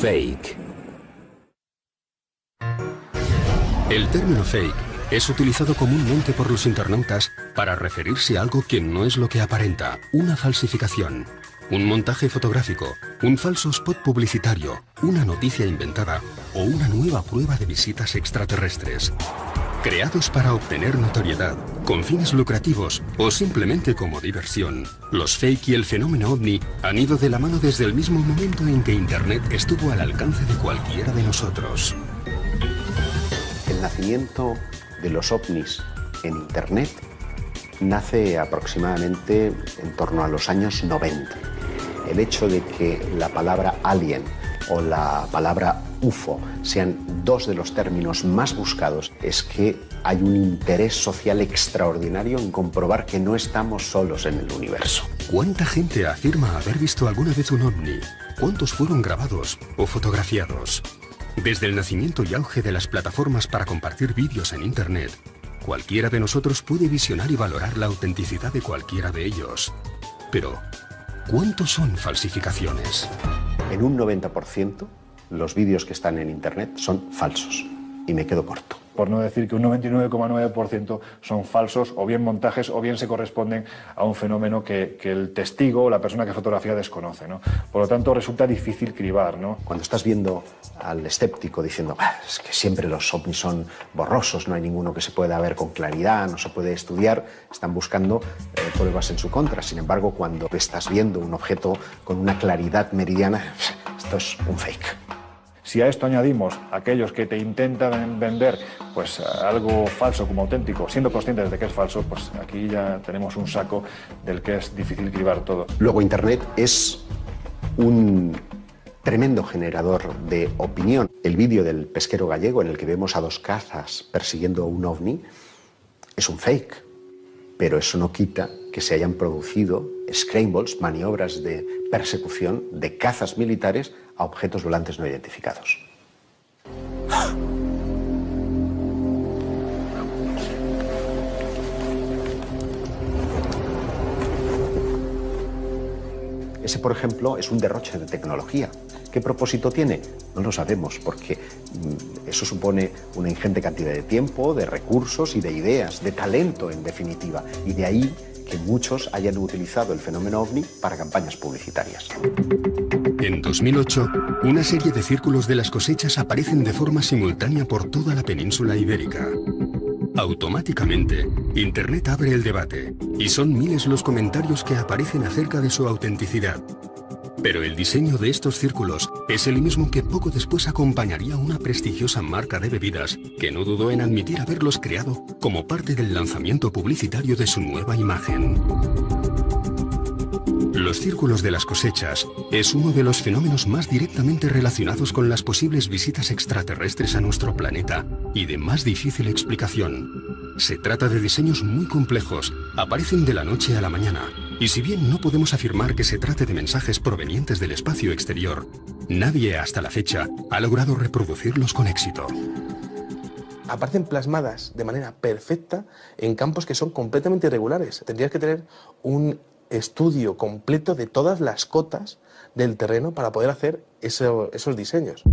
Fake. El término fake es utilizado comúnmente por los internautas para referirse a algo que no es lo que aparenta, una falsificación, un montaje fotográfico, un falso spot publicitario, una noticia inventada o una nueva prueba de visitas extraterrestres. Creados para obtener notoriedad, con fines lucrativos o simplemente como diversión, los fake y el fenómeno ovni han ido de la mano desde el mismo momento en que Internet estuvo al alcance de cualquiera de nosotros. El nacimiento de los ovnis en Internet nace aproximadamente en torno a los años 90. El hecho de que la palabra alien o la palabra UFO sean dos de los términos más buscados es que hay un interés social extraordinario en comprobar que no estamos solos en el universo. ¿Cuánta gente afirma haber visto alguna vez un ovni? ¿Cuántos fueron grabados o fotografiados? Desde el nacimiento y auge de las plataformas para compartir vídeos en Internet, cualquiera de nosotros puede visionar y valorar la autenticidad de cualquiera de ellos. Pero, ¿cuántos son falsificaciones? En un 90%, los vídeos que están en Internet son falsos. Y me quedo corto. Por no decir que un 99,9% son falsos, o bien montajes, o bien se corresponden a un fenómeno que el testigo o la persona que fotografía desconoce, ¿no? Por lo tanto, resulta difícil cribar, ¿no? Cuando estás viendo al escéptico diciendo es que siempre los ovnis son borrosos, no hay ninguno que se pueda ver con claridad, no se puede estudiar, están buscando pruebas en su contra. Sin embargo, cuando estás viendo un objeto con una claridad meridiana, esto es un fake. Si a esto añadimos aquellos que te intentan vender pues algo falso como auténtico, siendo conscientes de que es falso, pues aquí ya tenemos un saco del que es difícil cribar todo. Luego Internet es un tremendo generador de opinión. El vídeo del pesquero gallego en el que vemos a dos cazas persiguiendo un ovni es un fake, pero eso no quita que se hayan producido scrambles, maniobras de persecución de cazas militares a objetos volantes no identificados. Ese, por ejemplo, es un derroche de tecnología. ¿Qué propósito tiene? No lo sabemos, porque eso supone una ingente cantidad de tiempo, de recursos y de ideas, de talento, en definitiva. Y de ahí que muchos hayan utilizado el fenómeno ovni para campañas publicitarias. En 2008, una serie de círculos de las cosechas aparecen de forma simultánea por toda la península ibérica. Automáticamente, Internet abre el debate, y son miles los comentarios que aparecen acerca de su autenticidad. Pero el diseño de estos círculos es el mismo que poco después acompañaría una prestigiosa marca de bebidas que no dudó en admitir haberlos creado como parte del lanzamiento publicitario de su nueva imagen. Los círculos de las cosechas es uno de los fenómenos más directamente relacionados con las posibles visitas extraterrestres a nuestro planeta y de más difícil explicación. Se trata de diseños muy complejos, aparecen de la noche a la mañana, y si bien no podemos afirmar que se trate de mensajes provenientes del espacio exterior, nadie hasta la fecha ha logrado reproducirlos con éxito. Aparecen plasmadas de manera perfecta en campos que son completamente irregulares. Tendrías que tener un estudio completo de todas las cotas del terreno para poder hacer esos diseños.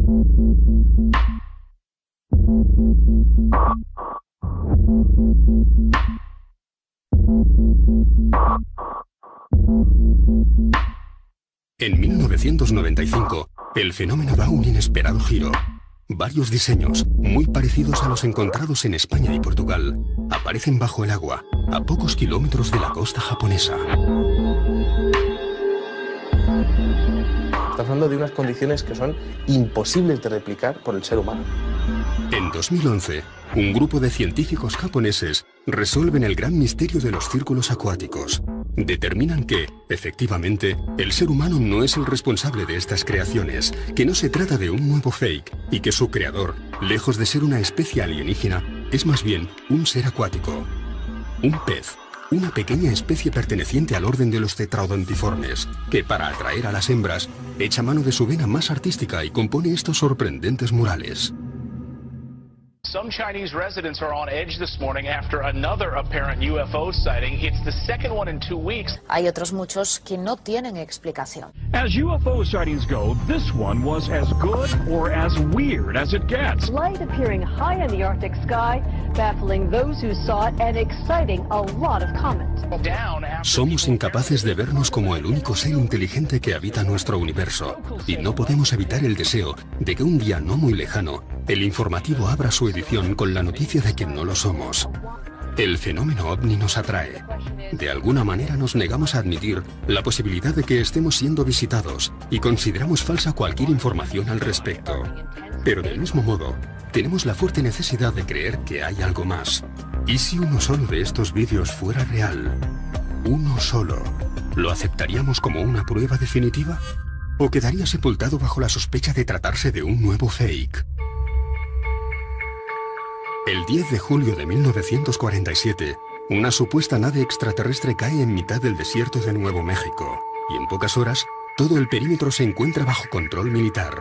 En 1995, el fenómeno da un inesperado giro. Varios diseños, muy parecidos a los encontrados en España y Portugal, aparecen bajo el agua, a pocos kilómetros de la costa japonesa. Estamos hablando de unas condiciones que son imposibles de replicar por el ser humano. En 2011, un grupo de científicos japoneses resuelven el gran misterio de los círculos acuáticos. Determinan que, efectivamente, el ser humano no es el responsable de estas creaciones, que no se trata de un nuevo fake y que su creador, lejos de ser una especie alienígena, es más bien un ser acuático. Un pez, una pequeña especie perteneciente al orden de los tetraodontiformes, que para atraer a las hembras, echa mano de su vena más artística y compone estos sorprendentes murales. Some Chinese residents are on edge this morning after another apparent UFO sighting. It's the second one in 2 weeks. Hay otros muchos que no tienen explicación. As UFO sightings go, this one was as good or as weird as it gets. Light appearing high in the Arctic sky, baffling those who saw it and exciting a lot of comment. Somos incapaces de vernos como el único ser inteligente que habita nuestro universo, y no podemos evitar el deseo de que un día no muy lejano, el informativo abra su edición con la noticia de que no lo somos. El fenómeno ovni nos atrae. De alguna manera nos negamos a admitir la posibilidad de que estemos siendo visitados y consideramos falsa cualquier información al respecto. Pero del mismo modo, tenemos la fuerte necesidad de creer que hay algo más. ¿Y si uno solo de estos vídeos fuera real? ¿Uno solo? ¿Lo aceptaríamos como una prueba definitiva? ¿O quedaría sepultado bajo la sospecha de tratarse de un nuevo fake? El 10 de julio de 1947, una supuesta nave extraterrestre cae en mitad del desierto de Nuevo México, y en pocas horas, todo el perímetro se encuentra bajo control militar.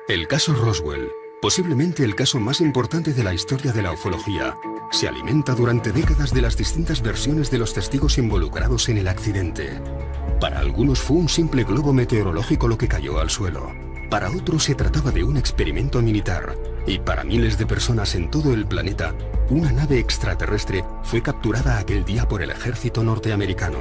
El caso Roswell, posiblemente el caso más importante de la historia de la ufología, se alimenta durante décadas de las distintas versiones de los testigos involucrados en el accidente. Para algunos fue un simple globo meteorológico lo que cayó al suelo. Para otros se trataba de un experimento militar. Y para miles de personas en todo el planeta, una nave extraterrestre fue capturada aquel día por el ejército norteamericano.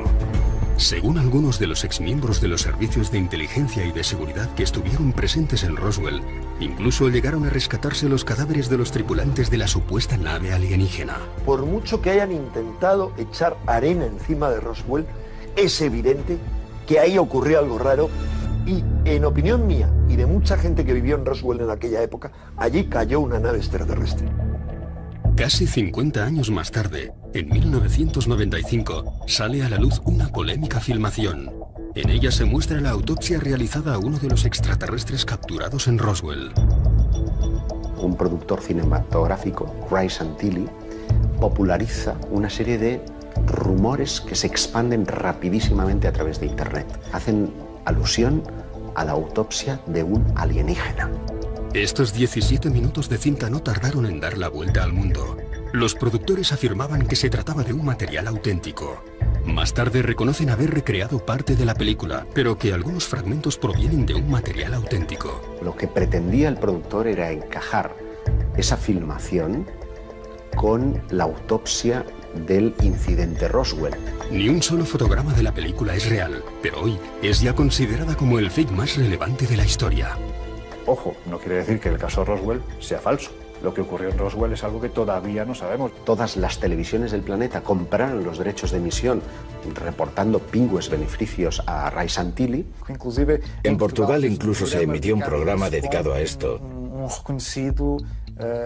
Según algunos de los exmiembros de los servicios de inteligencia y de seguridad que estuvieron presentes en Roswell, incluso llegaron a rescatarse los cadáveres de los tripulantes de la supuesta nave alienígena. Por mucho que hayan intentado echar arena encima de Roswell, es evidente que ahí ocurrió algo raro y, en opinión mía y de mucha gente que vivió en Roswell en aquella época, allí cayó una nave extraterrestre. Casi 50 años más tarde, en 1995, sale a la luz una polémica filmación. En ella se muestra la autopsia realizada a uno de los extraterrestres capturados en Roswell. Un productor cinematográfico, Ray Santilli, populariza una serie de rumores que se expanden rapidísimamente a través de Internet. Hacen alusión a la autopsia de un alienígena. Estos 17 minutos de cinta no tardaron en dar la vuelta al mundo. Los productores afirmaban que se trataba de un material auténtico. Más tarde reconocen haber recreado parte de la película, pero que algunos fragmentos provienen de un material auténtico. Lo que pretendía el productor era encajar esa filmación con la autopsia del incidente Roswell. Ni un solo fotograma de la película es real, pero hoy es ya considerada como el fake más relevante de la historia. Ojo, no quiere decir que el caso Roswell sea falso. Lo que ocurrió en Roswell es algo que todavía no sabemos. Todas las televisiones del planeta compraron los derechos de emisión, reportando pingües beneficios a Ray Santilli. En Portugal incluso se emitió un programa dedicado a esto,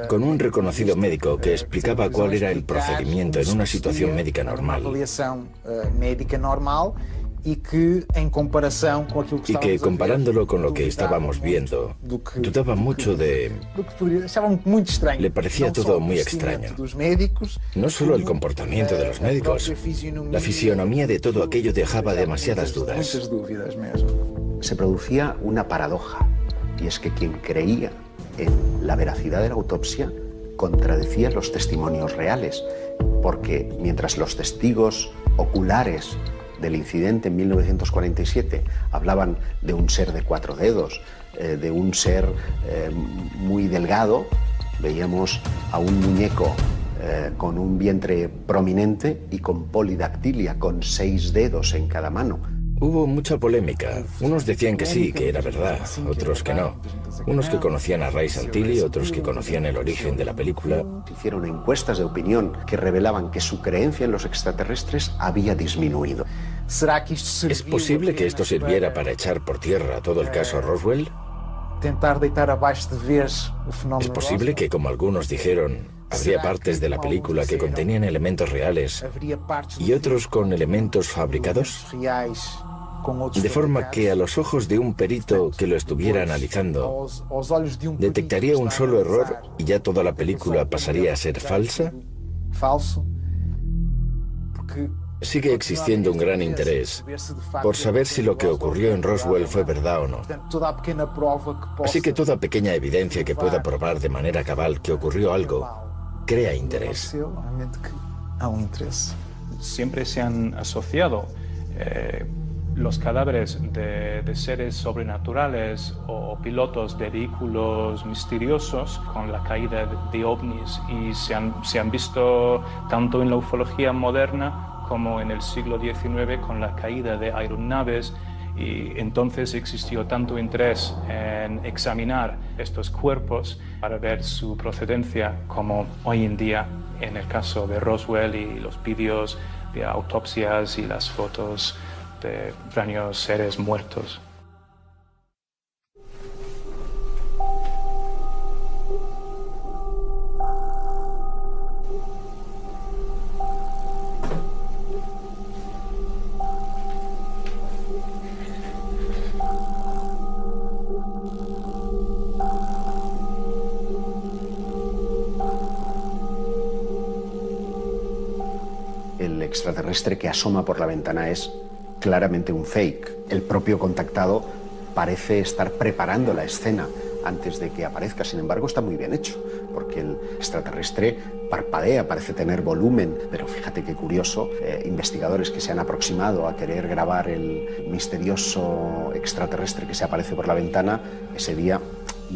con un reconocido médico que explicaba cuál era el procedimiento en una situación médica normal. Y que comparándolo con lo que estábamos viendo, dudaba mucho de... Le parecía todo muy extraño. No solo el comportamiento de los médicos, la fisionomía de todo aquello dejaba demasiadas dudas. Se producía una paradoja, y es que quien creía en la veracidad de la autopsia contradecía los testimonios reales, porque mientras los testigos oculares del incidente en 1947 hablaban de un ser de 4 dedos, de un ser muy delgado, veíamos a un muñeco con un vientre prominente y con polidactilia, con 6 dedos en cada mano. Hubo mucha polémica. Unos decían que sí, que era verdad, otros que no. Unos que conocían a Ray Santilli, otros que conocían el origen de la película. Hicieron encuestas de opinión que revelaban que su creencia en los extraterrestres había disminuido. ¿Es posible que esto sirviera para echar por tierra todo el caso Roswell? ¿Es posible que, como algunos dijeron, habría partes de la película que contenían elementos reales y otros con elementos fabricados? De forma que a los ojos de un perito que lo estuviera analizando, detectaría un solo error y ya toda la película pasaría a ser falsa. Sigue existiendo un gran interés por saber si lo que ocurrió en Roswell fue verdad o no. Así que toda pequeña evidencia que pueda probar de manera cabal que ocurrió algo crea interés. Siempre se han asociado los cadáveres de seres sobrenaturales o pilotos de vehículos misteriosos con la caída de ovnis, y se han visto tanto en la ufología moderna como en el siglo XIX con la caída de aeronaves, y entonces existió tanto interés en examinar estos cuerpos para ver su procedencia como hoy en día en el caso de Roswell y los vídeos de autopsias y las fotos de extraños seres muertos. El extraterrestre que asoma por la ventana es claramente un fake. El propio contactado parece estar preparando la escena antes de que aparezca. Sin embargo, está muy bien hecho, porque el extraterrestre parpadea, parece tener volumen, pero fíjate qué curioso, investigadores que se han aproximado a querer grabar el misterioso extraterrestre que se aparece por la ventana, ese día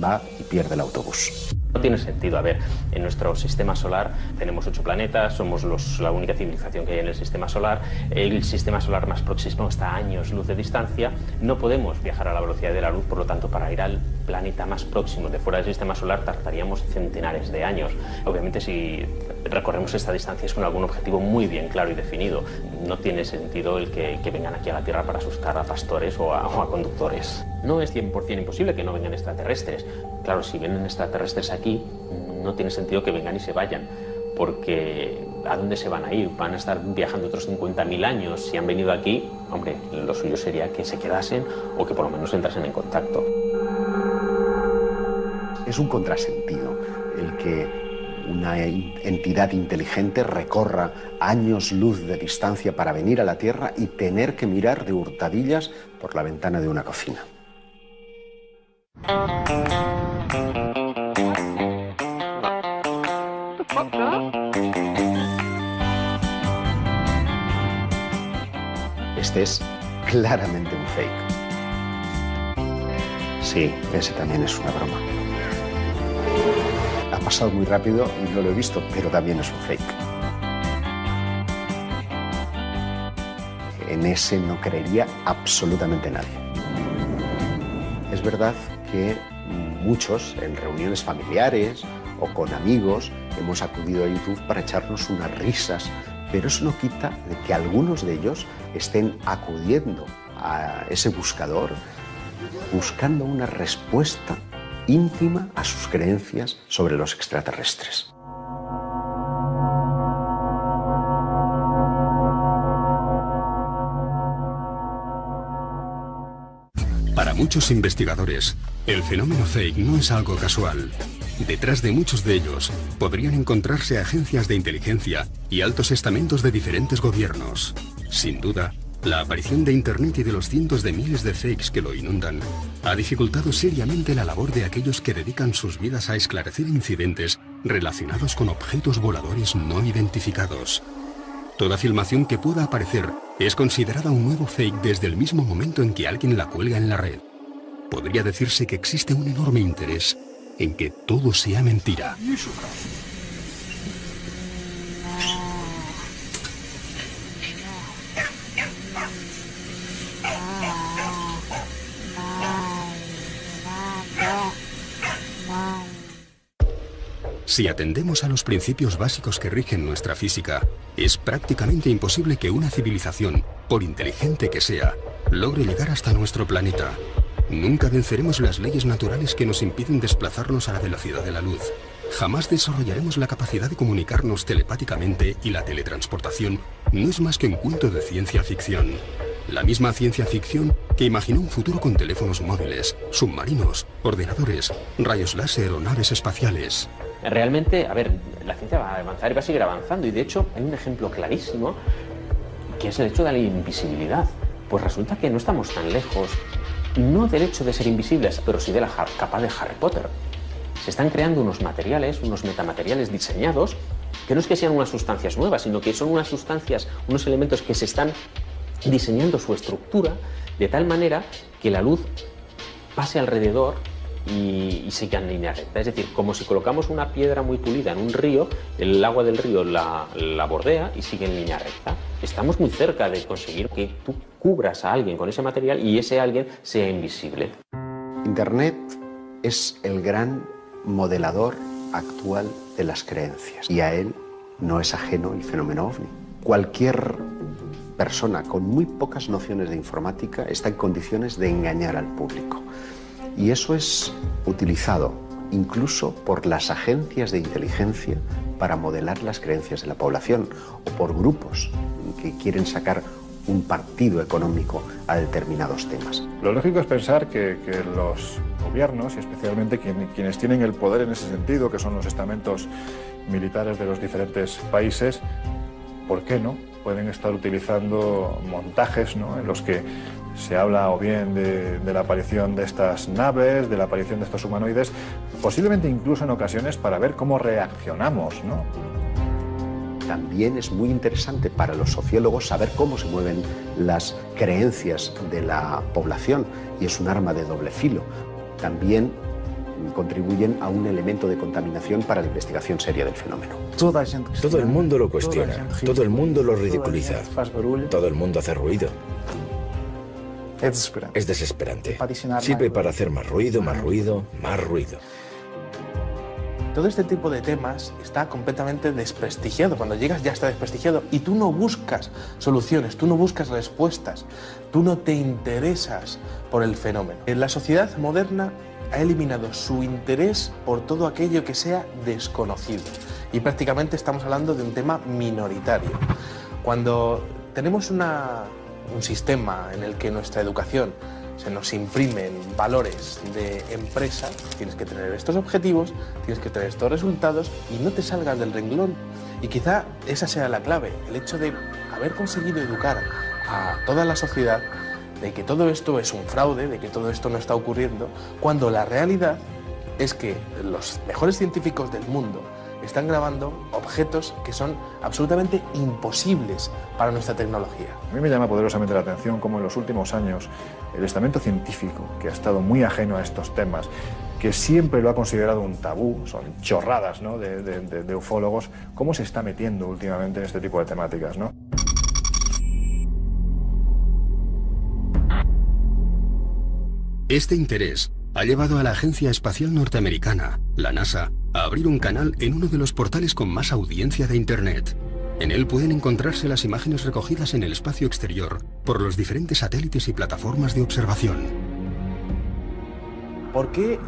va y pierde el autobús. No tiene sentido. A ver, en nuestro sistema solar tenemos 8 planetas, somos la única civilización que hay en el sistema solar. El sistema solar más próximo está a años luz de distancia. No podemos viajar a la velocidad de la luz, por lo tanto, para ir al planeta más próximo de fuera del sistema solar tardaríamos centenares de años. Obviamente, si recorremos esta distancia es con algún objetivo muy bien claro y definido. No tiene sentido el que vengan aquí a la Tierra para asustar a pastores o a conductores. No es 100% imposible que no vengan extraterrestres. Claro, si vienen extraterrestres aquí, no tiene sentido que vengan y se vayan, porque ¿a dónde se van a ir? ¿Van a estar viajando otros 50.000 años? Si han venido aquí, hombre, lo suyo sería que se quedasen o que por lo menos entrasen en contacto. Es un contrasentido el que una entidad inteligente recorra años luz de distancia para venir a la Tierra y tener que mirar de hurtadillas por la ventana de una cocina. Este es claramente un fake. Sí, ese también es una broma. Ha pasado muy rápido y no lo he visto, pero también es un fake. En ese no creería absolutamente nadie. Es verdad que muchos en reuniones familiares o con amigos hemos acudido a YouTube para echarnos unas risas, pero eso no quita de que algunos de ellos estén acudiendo a ese buscador buscando una respuesta íntima a sus creencias sobre los extraterrestres. Para muchos investigadores, el fenómeno fake no es algo casual. Detrás de muchos de ellos podrían encontrarse agencias de inteligencia y altos estamentos de diferentes gobiernos. Sin duda, la aparición de Internet y de los cientos de miles de fakes que lo inundan ha dificultado seriamente la labor de aquellos que dedican sus vidas a esclarecer incidentes relacionados con objetos voladores no identificados. Toda filmación que pueda aparecer es considerada un nuevo fake desde el mismo momento en que alguien la cuelga en la red. Podría decirse que existe un enorme interés en que todo sea mentira. Si atendemos a los principios básicos que rigen nuestra física, es prácticamente imposible que una civilización, por inteligente que sea, logre llegar hasta nuestro planeta. Nunca venceremos las leyes naturales que nos impiden desplazarnos a la velocidad de la luz. Jamás desarrollaremos la capacidad de comunicarnos telepáticamente, y la teletransportación no es más que un cuento de ciencia ficción. La misma ciencia ficción que imaginó un futuro con teléfonos móviles, submarinos, ordenadores, rayos láser o naves espaciales. Realmente, a ver, la ciencia va a avanzar y va a seguir avanzando, y de hecho hay un ejemplo clarísimo que es el hecho de la invisibilidad. Pues resulta que no estamos tan lejos, no del hecho de ser invisibles, pero sí de la capa de Harry Potter. Se están creando unos materiales, unos metamateriales diseñados, que no es que sean unas sustancias nuevas, sino que son unas sustancias, unos elementos que se están diseñando su estructura de tal manera que la luz pase alrededor y siga en línea recta. Es decir, como si colocamos una piedra muy pulida en un río, el agua del río la bordea y sigue en línea recta. Estamos muy cerca de conseguir que tú cubras a alguien con ese material y ese alguien sea invisible. Internet es el gran modelador actual de las creencias y a él no es ajeno el fenómeno OVNI. Cualquier persona con muy pocas nociones de informática está en condiciones de engañar al público. Y eso es utilizado incluso por las agencias de inteligencia para modelar las creencias de la población o por grupos que quieren sacar un partido económico a determinados temas. Lo lógico es pensar que los gobiernos, y especialmente quienes tienen el poder en ese sentido, que son los estamentos militares de los diferentes países, ¿por qué no? Pueden estar utilizando montajes, ¿no?, en los que se habla o bien de la aparición de estas naves, de la aparición de estos humanoides, posiblemente incluso en ocasiones para ver cómo reaccionamos, ¿no? También es muy interesante para los sociólogos saber cómo se mueven las creencias de la población y es un arma de doble filo. También contribuyen a un elemento de contaminación para la investigación seria del fenómeno. Todo el mundo lo cuestiona, todo el mundo lo ridiculiza, todo el mundo hace ruido. Es desesperante. Sirve para hacer más ruido, más ruido, más ruido. Todo este tipo de temas está completamente desprestigiado. Cuando llegas ya está desprestigiado y tú no buscas soluciones, tú no buscas respuestas, tú no te interesas por el fenómeno. La sociedad moderna ha eliminado su interés por todo aquello que sea desconocido y prácticamente estamos hablando de un tema minoritario. Cuando tenemos un sistema en el que nuestra educación se nos imprimen valores de empresa, tienes que tener estos objetivos, tienes que tener estos resultados y no te salgas del renglón. Y quizá esa sea la clave, el hecho de haber conseguido educar a toda la sociedad de que todo esto es un fraude, de que todo esto no está ocurriendo, cuando la realidad es que los mejores científicos del mundo están grabando objetos que son absolutamente imposibles para nuestra tecnología. A mí me llama poderosamente la atención cómo en los últimos años el estamento científico, que ha estado muy ajeno a estos temas, que siempre lo ha considerado un tabú, son chorradas, ¿no?, de ufólogos, cómo se está metiendo últimamente en este tipo de temáticas, ¿no? Este interés ha llevado a la Agencia Espacial Norteamericana, la NASA, a abrir un canal en uno de los portales con más audiencia de Internet. En él pueden encontrarse las imágenes recogidas en el espacio exterior por los diferentes satélites y plataformas de observación. ¿Por qué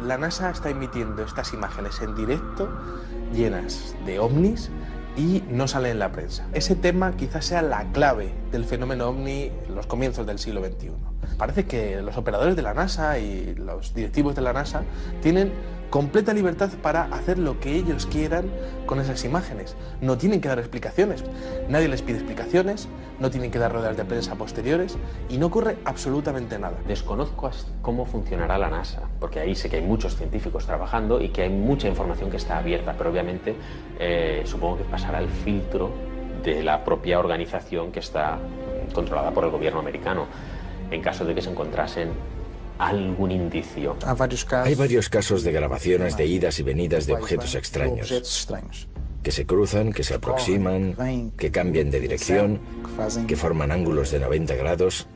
la NASA está emitiendo estas imágenes en directo llenas de ovnis y no sale en la prensa? Ese tema quizás sea la clave del fenómeno ovni en los comienzos del siglo XXI. Parece que los operadores de la NASA y los directivos de la NASA tienen completa libertad para hacer lo que ellos quieran con esas imágenes. No tienen que dar explicaciones, nadie les pide explicaciones, no tienen que dar ruedas de prensa posteriores y no ocurre absolutamente nada. Desconozco cómo funcionará la NASA, porque ahí sé que hay muchos científicos trabajando y que hay mucha información que está abierta, pero obviamente supongo que pasará el filtro de la propia organización que está controlada por el gobierno americano, en caso de que se encontrasen algún indicio. Hay varios casos de grabaciones de idas y venidas de objetos extraños, que se cruzan, que se aproximan, que cambian de dirección, que forman ángulos de 90 grados.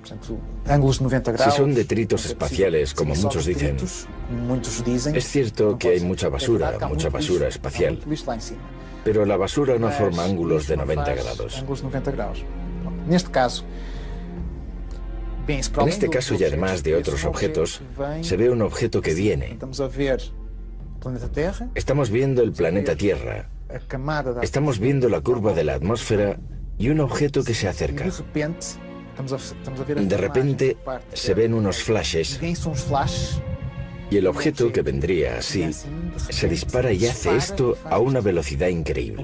Si son detritos espaciales, como muchos dicen, es cierto que hay mucha basura espacial, pero la basura no forma ángulos de 90 grados. En este caso, y además de otros objetos, se ve un objeto que viene. Estamos viendo el planeta Tierra, estamos viendo la curva de la atmósfera y un objeto que se acerca. De repente se ven unos flashes y el objeto, que vendría así, se dispara y hace esto a una velocidad increíble.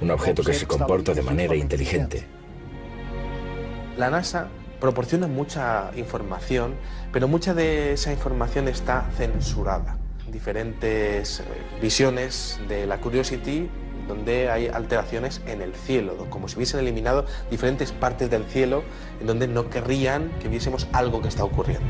un objeto que se comporta de manera inteligente. La NASA proporciona mucha información, pero mucha de esa información está censurada. Diferentes visiones de la Curiosity donde hay alteraciones en el cielo, como si hubiesen eliminado diferentes partes del cielo en donde no querrían que viésemos algo que está ocurriendo.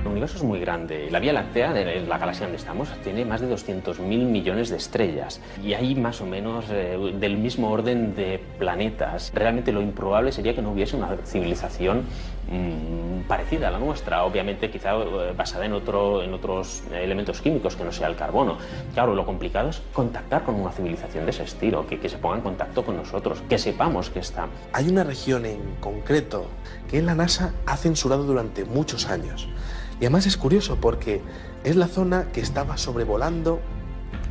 El universo es muy grande. La Vía Láctea, de la galaxia donde estamos, tiene más de 200.000 millones de estrellas. Y hay más o menos del mismo orden de planetas. Realmente lo improbable sería que no hubiese una civilización parecida a la nuestra. Obviamente quizá basada en otros elementos químicos que no sea el carbono. Claro, lo complicado es contactar con una civilización de ese estilo, que se ponga en contacto con nosotros, que sepamos que está. Hay una región en concreto que la NASA ha censurado durante muchos años. Y además es curioso porque es la zona que estaba sobrevolando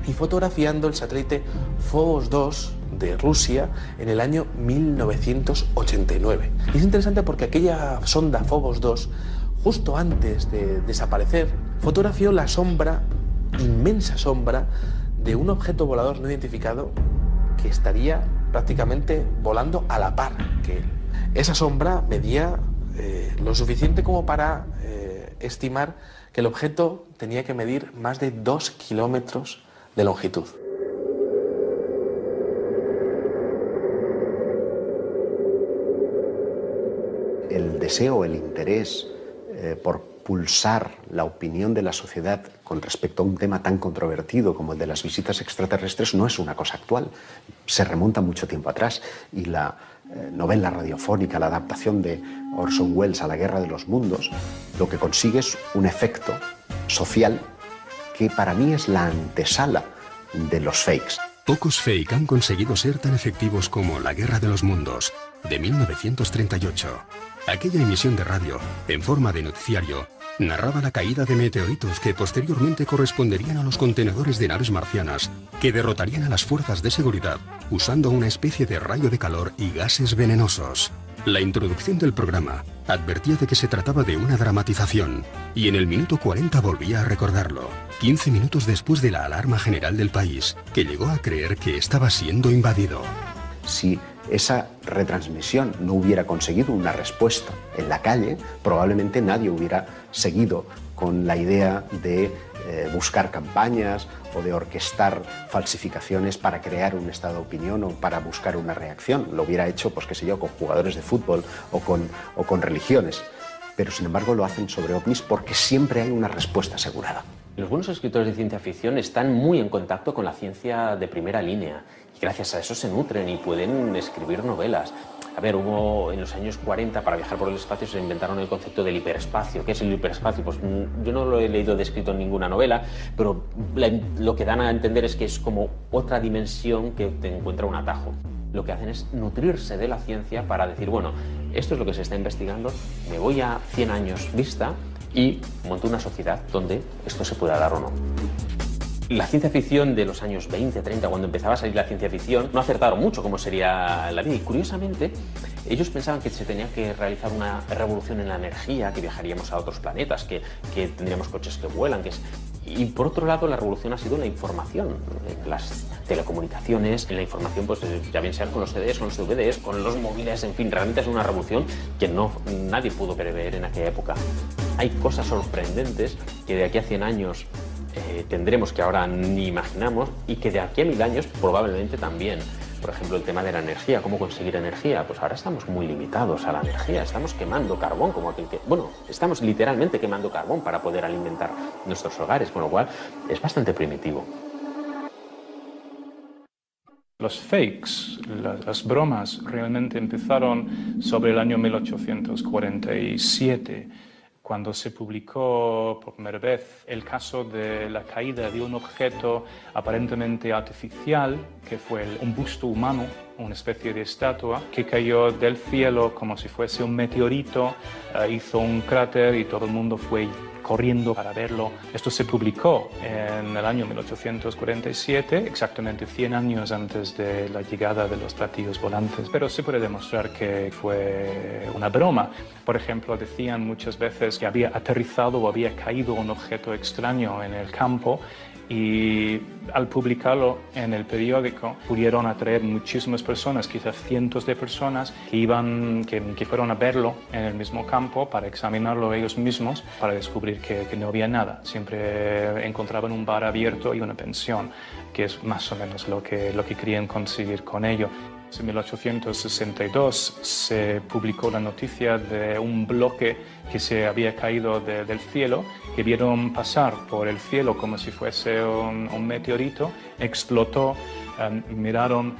y fotografiando el satélite Phobos 2 de Rusia en el año 1989. Y es interesante porque aquella sonda Phobos 2, justo antes de desaparecer, fotografió la sombra, inmensa sombra, de un objeto volador no identificado que estaría prácticamente volando a la par que él. Esa sombra medía lo suficiente como para estimar que el objeto tenía que medir más de 2 kilómetros de longitud. El deseo, el interés por pulsar la opinión de la sociedad con respecto a un tema tan controvertido como el de las visitas extraterrestres no es una cosa actual. Se remonta mucho tiempo atrás y la novela radiofónica, la adaptación de Orson Welles a La Guerra de los Mundos, lo que consigue es un efecto social que para mí es la antesala de los fakes. Pocos fake han conseguido ser tan efectivos como La Guerra de los Mundos, de 1938. Aquella emisión de radio, en forma de noticiario, narraba la caída de meteoritos que posteriormente corresponderían a los contenedores de naves marcianas, que derrotarían a las fuerzas de seguridad usando una especie de rayo de calor y gases venenosos. La introducción del programa advertía de que se trataba de una dramatización, y en el minuto 40 volvía a recordarlo, 15 minutos después de la alarma general del país, que llegó a creer que estaba siendo invadido. Si esa retransmisión no hubiera conseguido una respuesta en la calle, probablemente nadie hubiera seguido con la idea de buscar campañas o de orquestar falsificaciones para crear un estado de opinión o para buscar una reacción. Lo hubiera hecho, pues qué sé yo, con jugadores de fútbol o con religiones. Pero sin embargo lo hacen sobre ovnis porque siempre hay una respuesta asegurada. Los buenos escritores de ciencia ficción están muy en contacto con la ciencia de primera línea y gracias a eso se nutren y pueden escribir novelas. A ver, hubo en los años 40, para viajar por el espacio, se inventaron el concepto del hiperespacio. ¿Qué es el hiperespacio? Pues yo no lo he leído descrito en ninguna novela, pero lo que dan a entender es que es como otra dimensión que te encuentra un atajo. Lo que hacen es nutrirse de la ciencia para decir, bueno, esto es lo que se está investigando, me voy a 100 años vista y monto una sociedad donde esto se pueda dar o no. La ciencia ficción de los años 20, 30, cuando empezaba a salir la ciencia ficción, no acertaron mucho cómo sería la vida. Y curiosamente, ellos pensaban que se tenía que realizar una revolución en la energía, que viajaríamos a otros planetas, que tendríamos coches que vuelan. Y por otro lado, la revolución ha sido la información, en las telecomunicaciones, en la información, pues ya bien sea con los CDs, con los DVDs, con los móviles, en fin, realmente es una revolución que nadie pudo prever en aquella época. Hay cosas sorprendentes que de aquí a 100 años tendremos que ahora ni imaginamos y que de aquí a 1000 años probablemente también. Por ejemplo, el tema de la energía, cómo conseguir energía. Pues ahora estamos muy limitados a la energía, estamos quemando carbón como aquel que... Bueno, estamos literalmente quemando carbón para poder alimentar nuestros hogares, con lo cual es bastante primitivo. Los fakes, las bromas, realmente empezaron sobre el año 1847, cuando se publicó por primera vez el caso de la caída de un objeto aparentemente artificial, que fue un busto humano, una especie de estatua, que cayó del cielo como si fuese un meteorito, hizo un cráter y todo el mundo fue corriendo para verlo. Esto se publicó en el año 1847, exactamente 100 años antes de la llegada de los platillos volantes, pero se puede demostrar que fue una broma. Por ejemplo, decían muchas veces que había aterrizado o había caído un objeto extraño en el campo Y al publicarlo en el periódico pudieron atraer muchísimas personas, quizás cientos de personas que fueron a verlo en el mismo campo para examinarlo ellos mismos, para descubrir que no había nada. Siempre encontraban un bar abierto y una pensión, que es más o menos lo que querían conseguir con ello. En 1862 se publicó la noticia de un bloque que se había caído del cielo, que vieron pasar por el cielo como si fuese un meteorito, explotó, miraron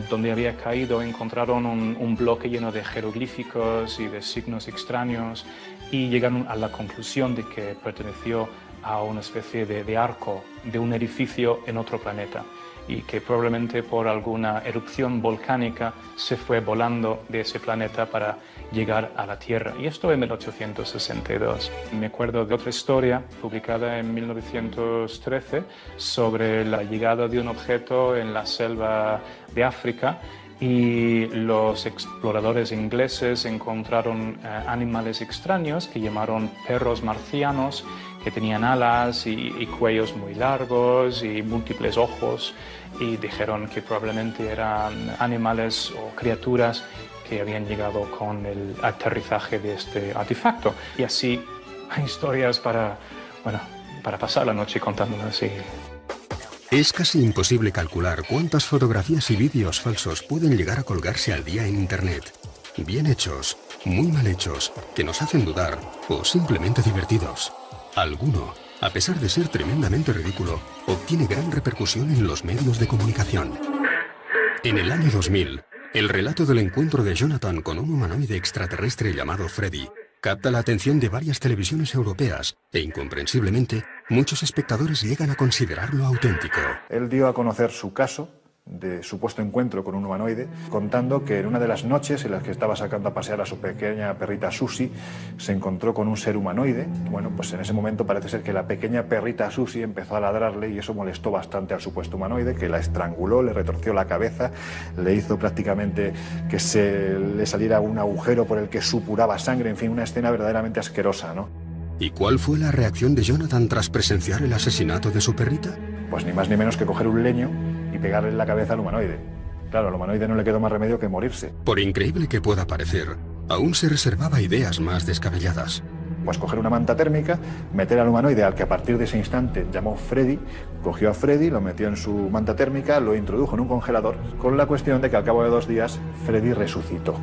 donde había caído, encontraron un bloque lleno de jeroglíficos y de signos extraños y llegaron a la conclusión de que perteneció a una especie de arco de un edificio en otro planeta, y que probablemente por alguna erupción volcánica se fue volando de ese planeta para llegar a la Tierra. Y esto en 1862. Me acuerdo de otra historia publicada en 1913 sobre la llegada de un objeto en la selva de África, y los exploradores ingleses encontraron animales extraños que llamaron perros marcianos, que tenían alas y cuellos muy largos y múltiples ojos, y dijeron que probablemente eran animales o criaturas que habían llegado con el aterrizaje de este artefacto. Y así hay historias para pasar la noche contándolas así. Es casi imposible calcular cuántas fotografías y vídeos falsos pueden llegar a colgarse al día en Internet. Bien hechos, muy mal hechos, que nos hacen dudar o simplemente divertidos. Alguno, a pesar de ser tremendamente ridículo, obtiene gran repercusión en los medios de comunicación. En el año 2000, el relato del encuentro de Jonathan con un humanoide extraterrestre llamado Freddy capta la atención de varias televisiones europeas e, incomprensiblemente, muchos espectadores llegan a considerarlo auténtico. Él dio a conocer su caso de supuesto encuentro con un humanoide, contando que en una de las noches en las que estaba sacando a pasear a su pequeña perrita Susie, se encontró con un ser humanoide. Bueno, pues en ese momento parece ser que la pequeña perrita Susie empezó a ladrarle y eso molestó bastante al supuesto humanoide, que la estranguló, le retorció la cabeza, le hizo prácticamente que se le saliera un agujero por el que supuraba sangre, en fin, una escena verdaderamente asquerosa, ¿no? ¿Y cuál fue la reacción de Jonathan tras presenciar el asesinato de su perrita? Pues ni más ni menos que coger un leño y pegarle en la cabeza al humanoide. Claro, al humanoide no le quedó más remedio que morirse. Por increíble que pueda parecer, aún se reservaba ideas más descabelladas. Pues coger una manta térmica, meter al humanoide al que a partir de ese instante llamó Freddy, cogió a Freddy, lo metió en su manta térmica, lo introdujo en un congelador, con la cuestión de que al cabo de 2 días Freddy resucitó.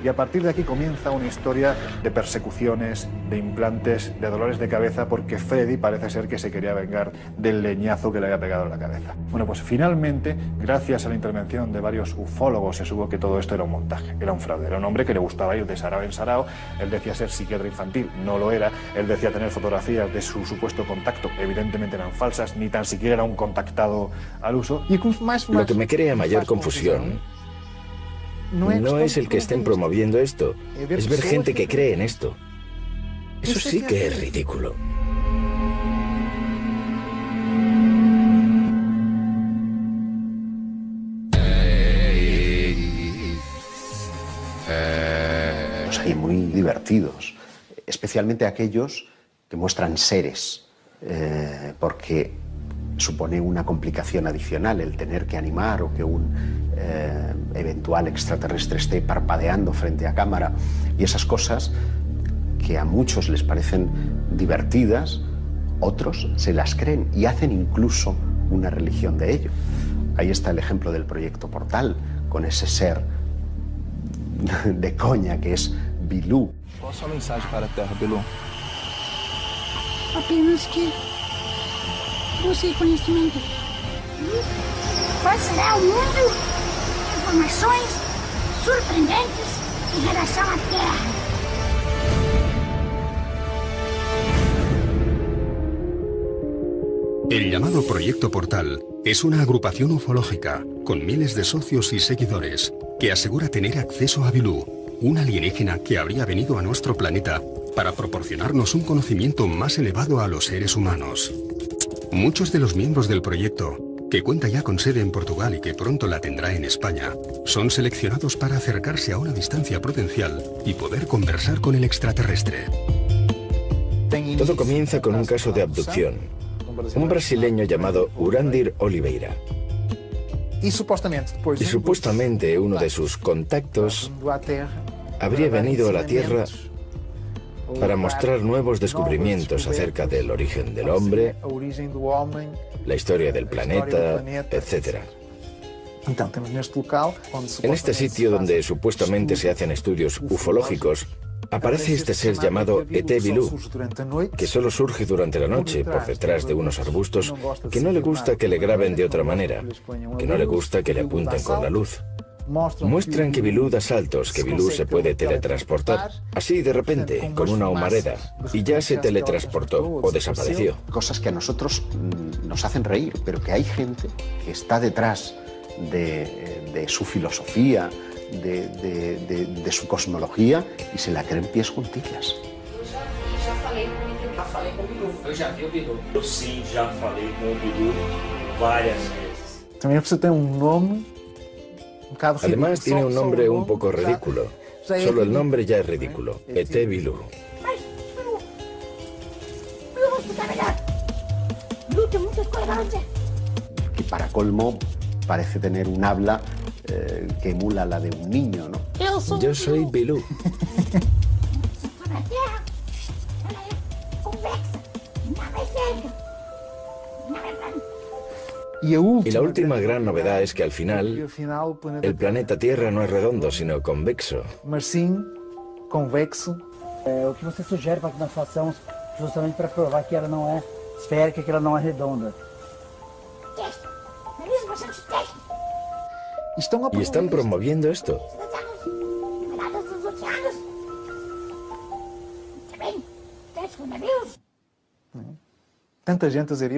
Y a partir de aquí comienza una historia de persecuciones, de implantes, de dolores de cabeza, porque Freddy parece ser que se quería vengar del leñazo que le había pegado en la cabeza. Bueno, pues finalmente, gracias a la intervención de varios ufólogos, se supo que todo esto era un montaje, era un fraude. Era un hombre que le gustaba ir de sarao en sarao. Él decía ser psiquiatra infantil, no lo era. Él decía tener fotografías de su supuesto contacto, evidentemente eran falsas, ni tan siquiera era un contactado al uso. Lo que me crea mayor confusión no es el que estén promoviendo esto, es ver gente que cree en esto. Eso sí que es ridículo. Los hay muy divertidos, especialmente aquellos que muestran seres, porque supone una complicación adicional el tener que animar o que un eventual extraterrestre esté parpadeando frente a cámara, y esas cosas que a muchos les parecen divertidas, otros se las creen y hacen incluso una religión de ello. Ahí está el ejemplo del proyecto Portal, con ese ser de coña que es Bilú. Qual a sua mensagem para a Terra, Bilú? Apenas que busque conhecimento. Qual será o mundo? Informações surpreendentes em relação à Terra. El llamado Proyecto Portal es una agrupación ufológica con miles de socios y seguidores que asegura tener acceso a Bilú, un alienígena que habría venido a nuestro planeta para proporcionarnos un conocimiento más elevado a los seres humanos. Muchos de los miembros del proyecto, que cuenta ya con sede en Portugal y que pronto la tendrá en España, son seleccionados para acercarse a una distancia prudencial y poder conversar con el extraterrestre. Todo comienza con un caso de abducción. Un brasileño llamado Urandir Oliveira. Y supuestamente uno de sus contactos habría venido a la Tierra para mostrar nuevos descubrimientos acerca del origen del hombre, la historia del planeta, etc. En este sitio donde supuestamente se hacen estudios ufológicos, aparece este ser llamado ET Bilú, que solo surge durante la noche por detrás de unos arbustos, que no le gusta que le graben de otra manera, que no le gusta que le apunten con la luz. Muestran que Bilú da saltos, que Bilú se puede teletransportar, así de repente, con una humareda, y ya se teletransportó o desapareció. Cosas que a nosotros nos hacen reír, pero que hay gente que está detrás de su filosofía, de su cosmología, y se la creen pies juntillas. Já falei com o Bilu. Eu já vi o Bilu. Eu sim, já falei com o Bilu várias vezes. Também você tem nome. Además tiene un nombre un poco ridículo. Solo el nombre ya es ridículo. ET Bilú. Que para colmo parece tener un habla que emula la de un niño, ¿no? Yo soy Bilú. Y la última gran novedad es que al final el planeta Tierra no es redondo, sino convexo. Mas sim, convexo. O que você sugere para que nós façamos justamente para provar que ela não é esférica, que ela não é redonda? Y están promoviendo esto.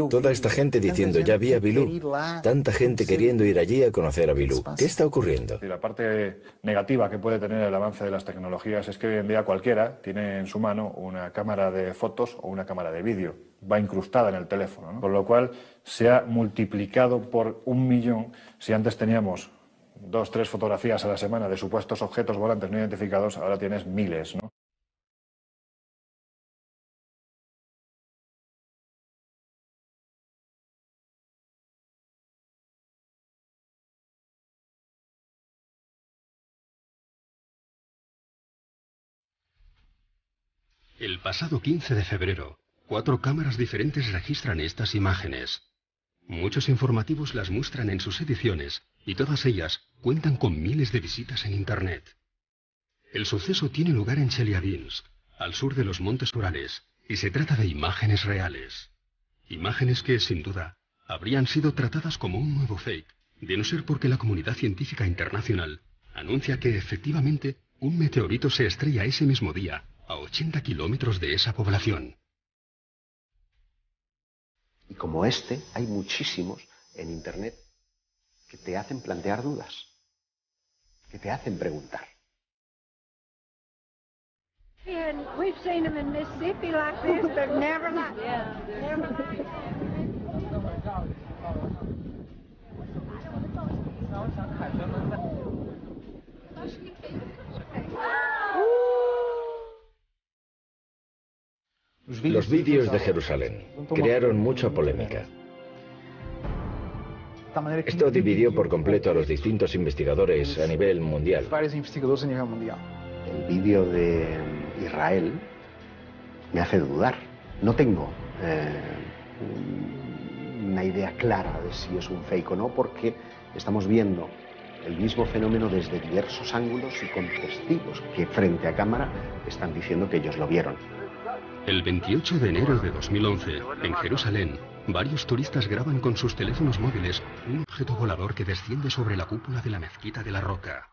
Toda esta gente diciendo, ya vi a Bilú. Tanta gente queriendo ir allí a conocer a Bilú. ¿Qué está ocurriendo? La parte negativa que puede tener el avance de las tecnologías es que hoy en día cualquiera tiene en su mano una cámara de fotos o una cámara de vídeo. Va incrustada en el teléfono, ¿no? Con lo cual se ha multiplicado por 1 millón. Si antes teníamos 2 o 3 fotografías a la semana de supuestos objetos volantes no identificados, ahora tienes miles, ¿no? El pasado 15 de febrero, 4 cámaras diferentes registran estas imágenes. Muchos informativos las muestran en sus ediciones y todas ellas cuentan con miles de visitas en Internet. El suceso tiene lugar en Chelyabinsk, al sur de los Montes Urales, y se trata de imágenes reales. Imágenes que, sin duda, habrían sido tratadas como un nuevo fake, de no ser porque la comunidad científica internacional anuncia que efectivamente un meteorito se estrella ese mismo día a 80 kilómetros de esa población. Y como este, hay muchísimos en Internet que te hacen plantear dudas, que te hacen preguntar. And we've seen them in Mississippi like this, but never like Los vídeos de Jerusalén crearon mucha polémica. Esto dividió por completo a los distintos investigadores a nivel mundial. El vídeo de Israel me hace dudar. No tengo una idea clara de si es un fake o no, porque estamos viendo el mismo fenómeno desde diversos ángulos y con testigos que frente a cámara están diciendo que ellos lo vieron. El 28 de enero de 2011, en Jerusalén, varios turistas graban con sus teléfonos móviles un objeto volador que desciende sobre la cúpula de la Mezquita de la Roca.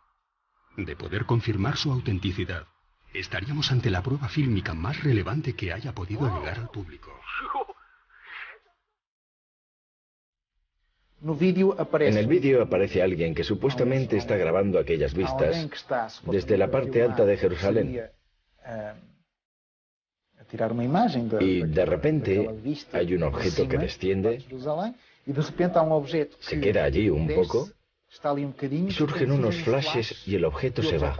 De poder confirmar su autenticidad, estaríamos ante la prueba fílmica más relevante que haya podido llegar al público. En el vídeo aparece alguien que supuestamente está grabando aquellas vistas desde la parte alta de Jerusalén. Y de repente hay un objeto que desciende, se queda allí un poco, y surgen unos flashes y el objeto se va.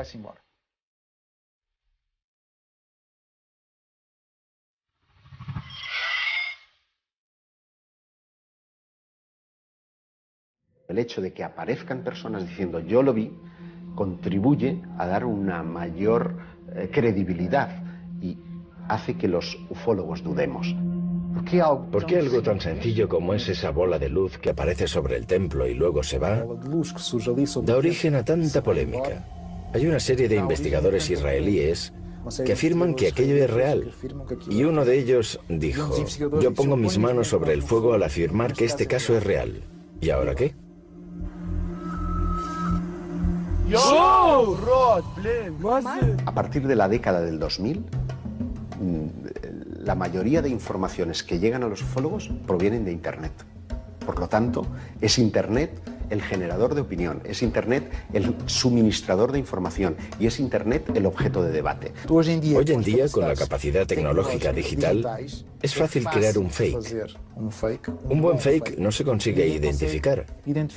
El hecho de que aparezcan personas diciendo yo lo vi contribuye a dar una mayor credibilidad y hace que los ufólogos dudemos. ¿Por qué algo tan sencillo como es esa bola de luz que aparece sobre el templo y luego se va, da origen a tanta polémica? Hay una serie de investigadores israelíes que afirman que aquello es real. Y uno de ellos dijo, yo pongo mis manos sobre el fuego al afirmar que este caso es real. ¿Y ahora qué? A partir de la década del 2000, la mayoría de informaciones que llegan a los ufólogos provienen de Internet. Por lo tanto, es Internet el generador de opinión, es Internet el suministrador de información y es Internet el objeto de debate. Hoy en día, con la capacidad tecnológica digital, es fácil crear un fake. Un buen fake no se consigue identificar.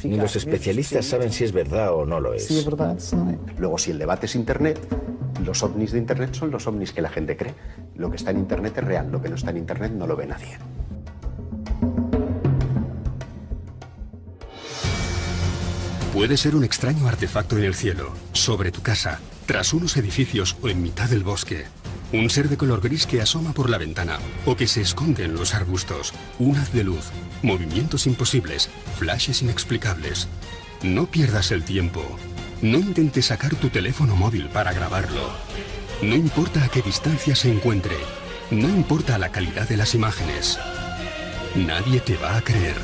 Ni los especialistas saben si es verdad o no lo es. Luego, si el debate es Internet, los ovnis de Internet son los ovnis que la gente cree. Lo que está en Internet es real, lo que no está en Internet no lo ve nadie. Puede ser un extraño artefacto en el cielo, sobre tu casa, tras unos edificios o en mitad del bosque. Un ser de color gris que asoma por la ventana o que se esconde en los arbustos. Un haz de luz, movimientos imposibles, flashes inexplicables. No pierdas el tiempo. No intentes sacar tu teléfono móvil para grabarlo. No importa a qué distancia se encuentre. No importa la calidad de las imágenes. Nadie te va a creer.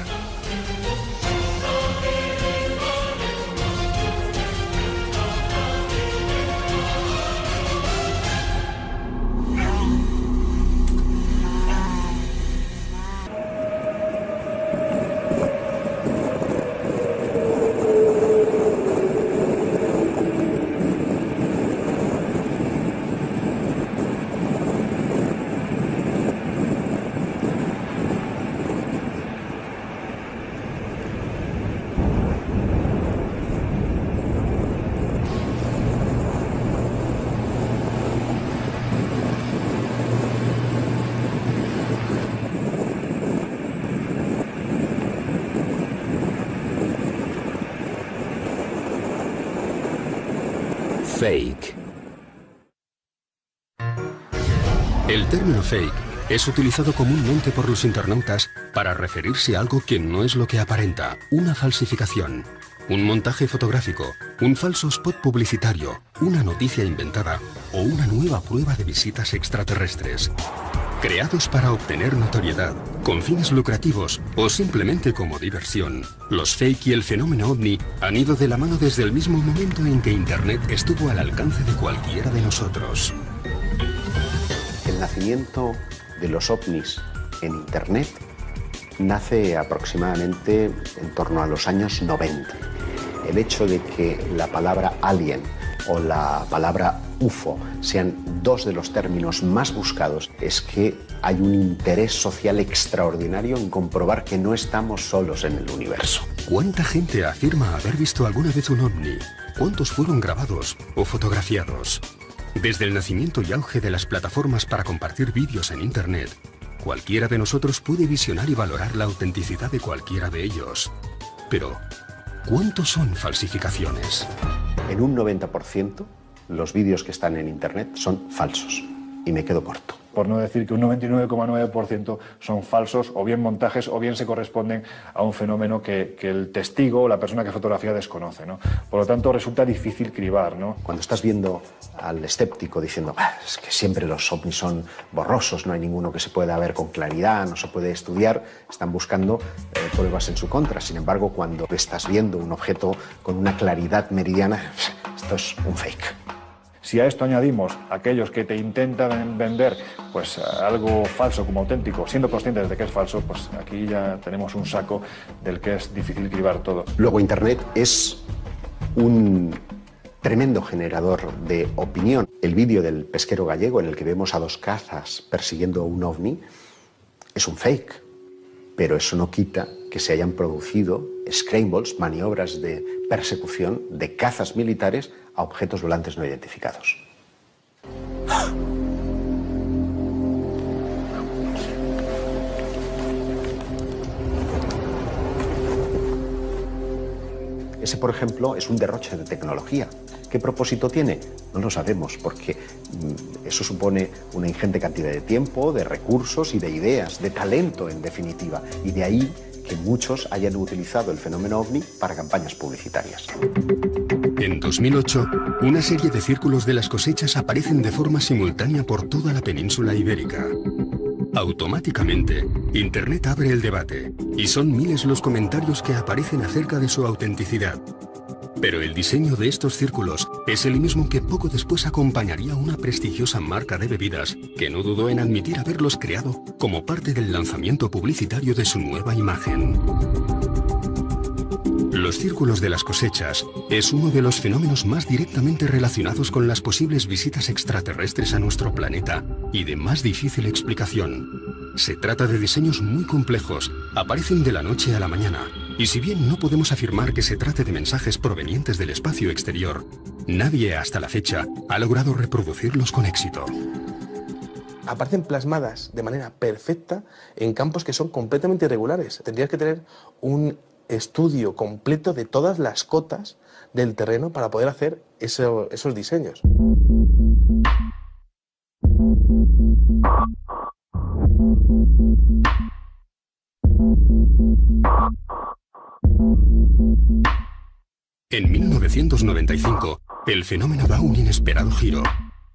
Fake. El término fake es utilizado comúnmente por los internautas para referirse a algo que no es lo que aparenta, una falsificación, un montaje fotográfico, un falso spot publicitario, una noticia inventada o una nueva prueba de visitas extraterrestres. Creados para obtener notoriedad, con fines lucrativos o simplemente como diversión, los fake y el fenómeno ovni han ido de la mano desde el mismo momento en que Internet estuvo al alcance de cualquiera de nosotros. El nacimiento de los ovnis en Internet nace aproximadamente en torno a los años 90. El hecho de que la palabra alien o la palabra UFO sean dos de los términos más buscados es que hay un interés social extraordinario en comprobar que no estamos solos en el universo. ¿Cuánta gente afirma haber visto alguna vez un ovni? ¿Cuántos fueron grabados o fotografiados? Desde el nacimiento y auge de las plataformas para compartir vídeos en Internet, cualquiera de nosotros puede visionar y valorar la autenticidad de cualquiera de ellos. Pero, ¿cuántos son falsificaciones? En un 90%, los vídeos que están en Internet son falsos. Y me quedo corto. Por no decir que un 99,9% son falsos, o bien montajes, o bien se corresponden a un fenómeno que el testigo o la persona que fotografía desconoce, ¿no? Por lo tanto, resulta difícil cribar, ¿no? Cuando estás viendo al escéptico diciendo es que siempre los ovnis son borrosos, no hay ninguno que se pueda ver con claridad, no se puede estudiar, están buscando pruebas en su contra. Sin embargo, cuando estás viendo un objeto con una claridad meridiana, esto es un fake. Si a esto añadimos aquellos que te intentan vender pues algo falso como auténtico, siendo conscientes de que es falso, pues aquí ya tenemos un saco del que es difícil cribar todo. Luego Internet es un tremendo generador de opinión. El vídeo del pesquero gallego en el que vemos a dos cazas persiguiendo un ovni es un fake, pero eso no quita que se hayan producido scrambles, maniobras de persecución de cazas militares a objetos volantes no identificados. Ese, por ejemplo, es un derroche de tecnología. ¿Qué propósito tiene? No lo sabemos, porque eso supone una ingente cantidad de tiempo, de recursos y de ideas, de talento, en definitiva. Y de ahí que muchos hayan utilizado el fenómeno OVNI para campañas publicitarias. En 2008, una serie de círculos de las cosechas aparecen de forma simultánea por toda la península ibérica. Automáticamente, Internet abre el debate, y son miles los comentarios que aparecen acerca de su autenticidad. Pero el diseño de estos círculos es el mismo que poco después acompañaría una prestigiosa marca de bebidas que no dudó en admitir haberlos creado como parte del lanzamiento publicitario de su nueva imagen. Los círculos de las cosechas es uno de los fenómenos más directamente relacionados con las posibles visitas extraterrestres a nuestro planeta y de más difícil explicación. Se trata de diseños muy complejos, aparecen de la noche a la mañana, y si bien no podemos afirmar que se trate de mensajes provenientes del espacio exterior, nadie hasta la fecha ha logrado reproducirlos con éxito. Aparecen plasmadas de manera perfecta en campos que son completamente irregulares. Tendrías que tener un estudio completo de todas las cotas del terreno para poder hacer esos diseños. En 1995, el fenómeno da un inesperado giro.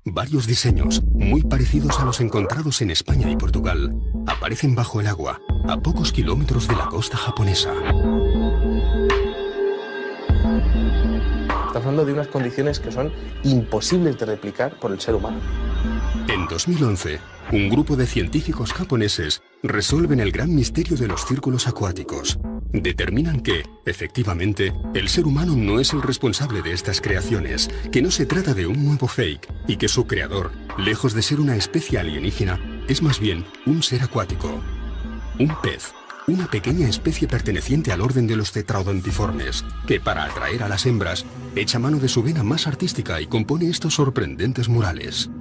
Varios diseños, muy parecidos a los encontrados en España y Portugal, aparecen bajo el agua, a pocos kilómetros de la costa japonesa. Estamos hablando de unas condiciones que son imposibles de replicar por el ser humano. En 2011, un grupo de científicos japoneses resuelven el gran misterio de los círculos acuáticos. Determinan que, efectivamente, el ser humano no es el responsable de estas creaciones, que no se trata de un nuevo fake y que su creador, lejos de ser una especie alienígena, es más bien un ser acuático. Un pez, una pequeña especie perteneciente al orden de los tetraodontiformes, que para atraer a las hembras, echa mano de su vena más artística y compone estos sorprendentes murales.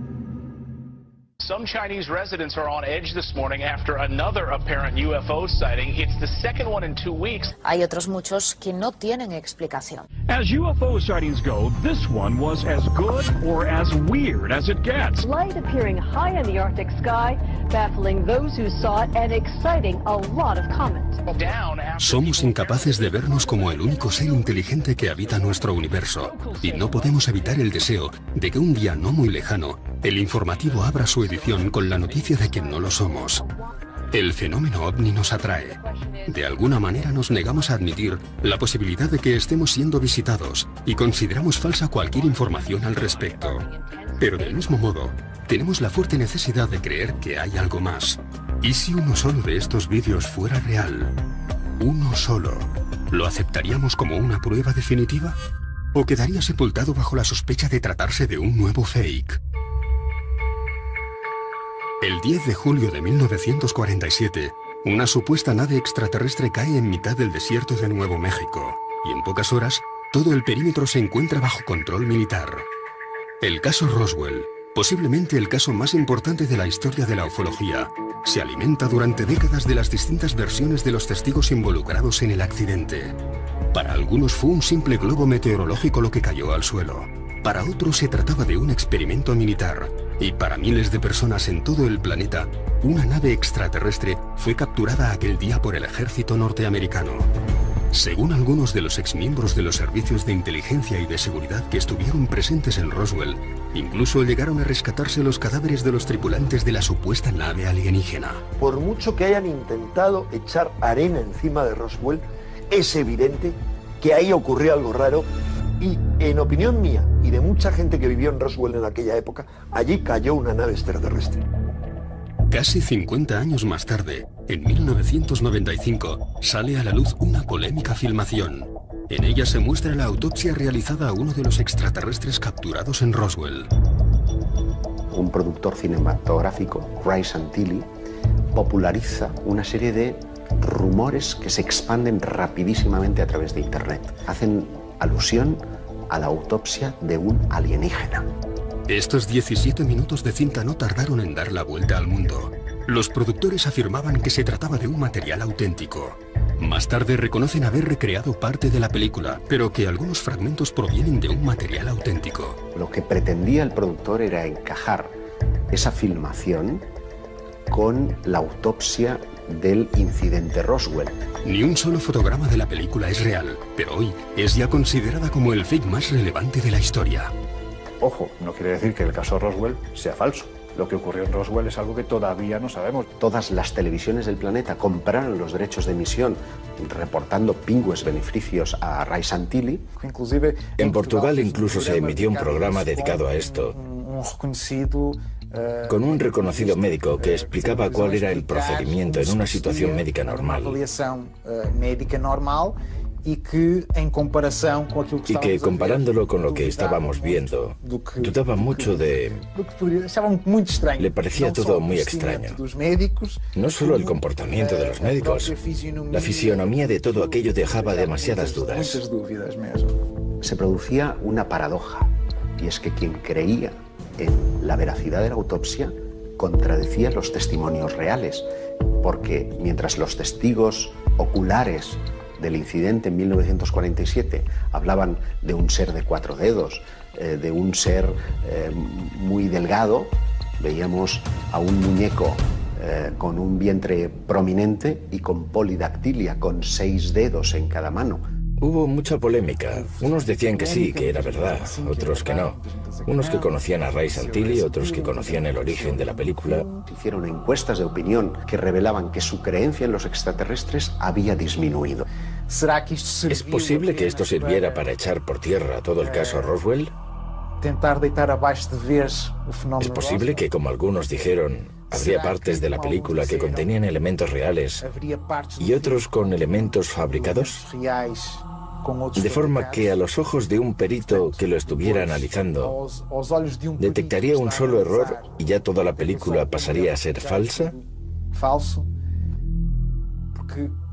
Some Chinese residents are on edge this morning after another apparent UFO sighting. It's the second one in 2 weeks. Hay otros muchos que no tienen explicación. As UFO sightings go, this one was as good or as weird as it gets. Light appearing high in the Arctic sky, baffling those who saw it and exciting a lot of comment. Somos incapaces de vernos como el único ser inteligente que habita nuestro universo, y no podemos evitar el deseo de que un día no muy lejano, el informativo abra su edición con la noticia de que no lo somos. El fenómeno OVNI nos atrae. De alguna manera nos negamos a admitir la posibilidad de que estemos siendo visitados y consideramos falsa cualquier información al respecto. Pero del mismo modo, tenemos la fuerte necesidad de creer que hay algo más. ¿Y si uno solo de estos vídeos fuera real? ¿Uno solo? ¿Lo aceptaríamos como una prueba definitiva? ¿O quedaría sepultado bajo la sospecha de tratarse de un nuevo fake? El 10 de julio de 1947, una supuesta nave extraterrestre cae en mitad del desierto de Nuevo México, y en pocas horas, todo el perímetro se encuentra bajo control militar. El caso Roswell, posiblemente el caso más importante de la historia de la ufología, se alimenta durante décadas de las distintas versiones de los testigos involucrados en el accidente. Para algunos fue un simple globo meteorológico lo que cayó al suelo. Para otros se trataba de un experimento militar. Y para miles de personas en todo el planeta, una nave extraterrestre fue capturada aquel día por el ejército norteamericano. Según algunos de los exmiembros de los servicios de inteligencia y de seguridad que estuvieron presentes en Roswell, incluso llegaron a rescatarse los cadáveres de los tripulantes de la supuesta nave alienígena. Por mucho que hayan intentado echar arena encima de Roswell, es evidente que ahí ocurrió algo raro y, en opinión mía y de mucha gente que vivió en Roswell en aquella época, allí cayó una nave extraterrestre. Casi 50 años más tarde, en 1995, sale a la luz una polémica filmación. En ella se muestra la autopsia realizada a uno de los extraterrestres capturados en Roswell. Un productor cinematográfico, Ray Santilli, populariza una serie de rumores que se expanden rapidísimamente a través de Internet. Hacen alusión a la autopsia de un alienígena. Estos 17 minutos de cinta no tardaron en dar la vuelta al mundo. Los productores afirmaban que se trataba de un material auténtico. Más tarde reconocen haber recreado parte de la película, pero que algunos fragmentos provienen de un material auténtico. Lo que pretendía el productor era encajar esa filmación con la autopsia del incidente Roswell. Ni un solo fotograma de la película es real, pero hoy es ya considerada como el fake más relevante de la historia. Ojo, no quiere decir que el caso Roswell sea falso. Lo que ocurrió en Roswell es algo que todavía no sabemos. Todas las televisiones del planeta compraron los derechos de emisión reportando pingües beneficios a Ray Santilli. En Portugal incluso se emitió un programa dedicado a esto, con un reconocido médico que explicaba cuál era el procedimiento en una situación médica normal. Y que comparándolo con lo que estábamos viendo, dudaba mucho de... Le parecía todo muy extraño. No solo el comportamiento de los médicos, la fisionomía de todo aquello dejaba demasiadas dudas. Se producía una paradoja, y es que quien creía en la veracidad de la autopsia contradecía los testimonios reales, porque mientras los testigos oculares del incidente en 1947 hablaban de un ser de 4 dedos, de un ser muy delgado, veíamos a un muñeco con un vientre prominente y con polidactilia, con 6 dedos en cada mano. Hubo mucha polémica. Unos decían que sí, que era verdad, otros que no. Unos que conocían a Ray Santilli, otros que conocían el origen de la película. Hicieron encuestas de opinión que revelaban que su creencia en los extraterrestres había disminuido. ¿Es posible que esto sirviera para echar por tierra todo el caso Roswell? ¿Es posible que, como algunos dijeron, habría partes de la película que contenían elementos reales y otros con elementos fabricados? De forma que a los ojos de un perito que lo estuviera analizando, detectaría un solo error y ya toda la película pasaría a ser falsa.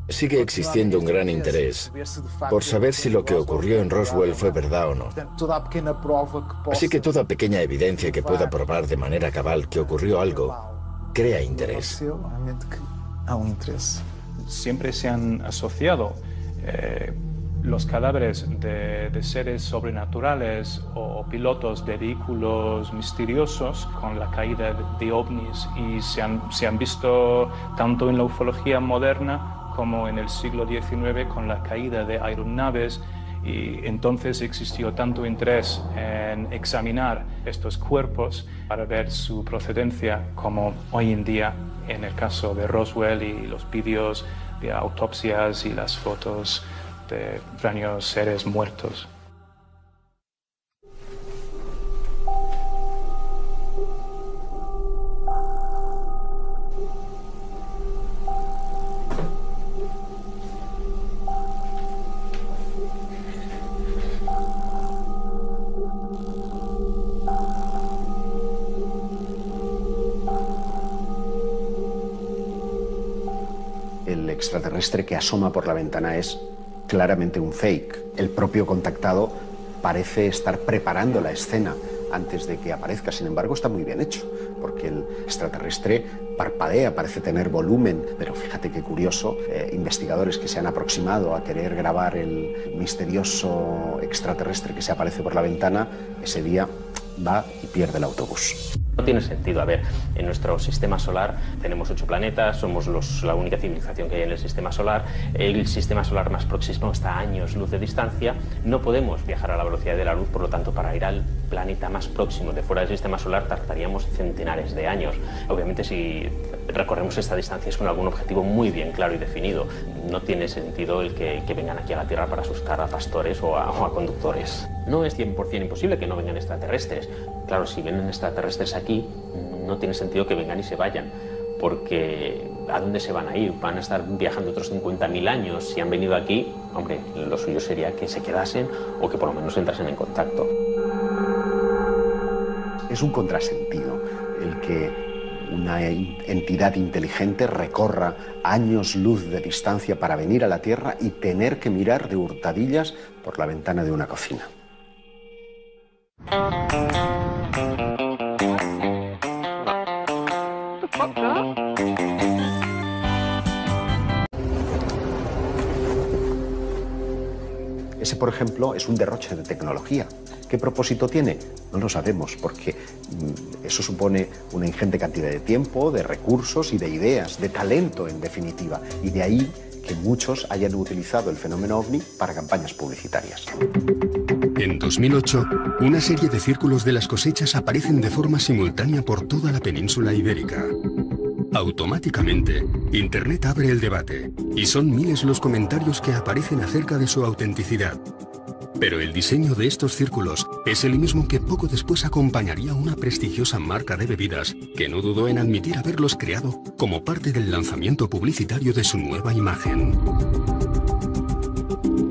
Sigue existiendo un gran interés por saber si lo que ocurrió en Roswell fue verdad o no. Así que toda pequeña evidencia que pueda probar de manera cabal que ocurrió algo crea interés. Siempre se han asociado los cadáveres de seres sobrenaturales o pilotos de vehículos misteriosos con la caída de ovnis, y se han visto tanto en la ufología moderna como en el siglo XIX con la caída de aeronaves, y entonces existió tanto interés en examinar estos cuerpos para ver su procedencia como hoy en día en el caso de Roswell y los vídeos de autopsias y las fotos de extraños seres muertos. El extraterrestre que asoma por la ventana es claramente un fake. El propio contactado parece estar preparando la escena antes de que aparezca. Sin embargo, está muy bien hecho, porque el extraterrestre parpadea, parece tener volumen, pero fíjate qué curioso, investigadores que se han aproximado a querer grabar el misterioso extraterrestre que se aparece por la ventana, ese día va y pierde el autobús. No tiene sentido. A ver, en nuestro sistema solar tenemos 8 planetas, somos la única civilización que hay en el sistema solar. El sistema solar más próximo está a años luz de distancia. No podemos viajar a la velocidad de la luz, por lo tanto, para ir al planeta más próximo de fuera del sistema solar tardaríamos centenares de años. Obviamente, si recorremos esta distancia es con algún objetivo muy bien claro y definido. No tiene sentido el que vengan aquí a la Tierra para asustar a pastores o a conductores. No es 100% imposible que no vengan extraterrestres. Claro, si vienen extraterrestres aquí, no tiene sentido que vengan y se vayan, porque ¿a dónde se van a ir? ¿Van a estar viajando otros 50.000 años? Si han venido aquí, hombre, lo suyo sería que se quedasen o que por lo menos entrasen en contacto. Es un contrasentido el que una entidad inteligente recorra años luz de distancia para venir a la Tierra y tener que mirar de hurtadillas por la ventana de una cocina. Ese, por ejemplo, es un derroche de tecnología. ¿Qué propósito tiene? No lo sabemos, porque eso supone una ingente cantidad de tiempo, de recursos y de ideas, de talento, en definitiva. Y de ahí que muchos hayan utilizado el fenómeno OVNI para campañas publicitarias. En 2008, una serie de círculos de las cosechas aparecen de forma simultánea por toda la península ibérica. Automáticamente, Internet abre el debate, y son miles los comentarios que aparecen acerca de su autenticidad. Pero el diseño de estos círculos es el mismo que poco después acompañaría a una prestigiosa marca de bebidas que no dudó en admitir haberlos creado como parte del lanzamiento publicitario de su nueva imagen.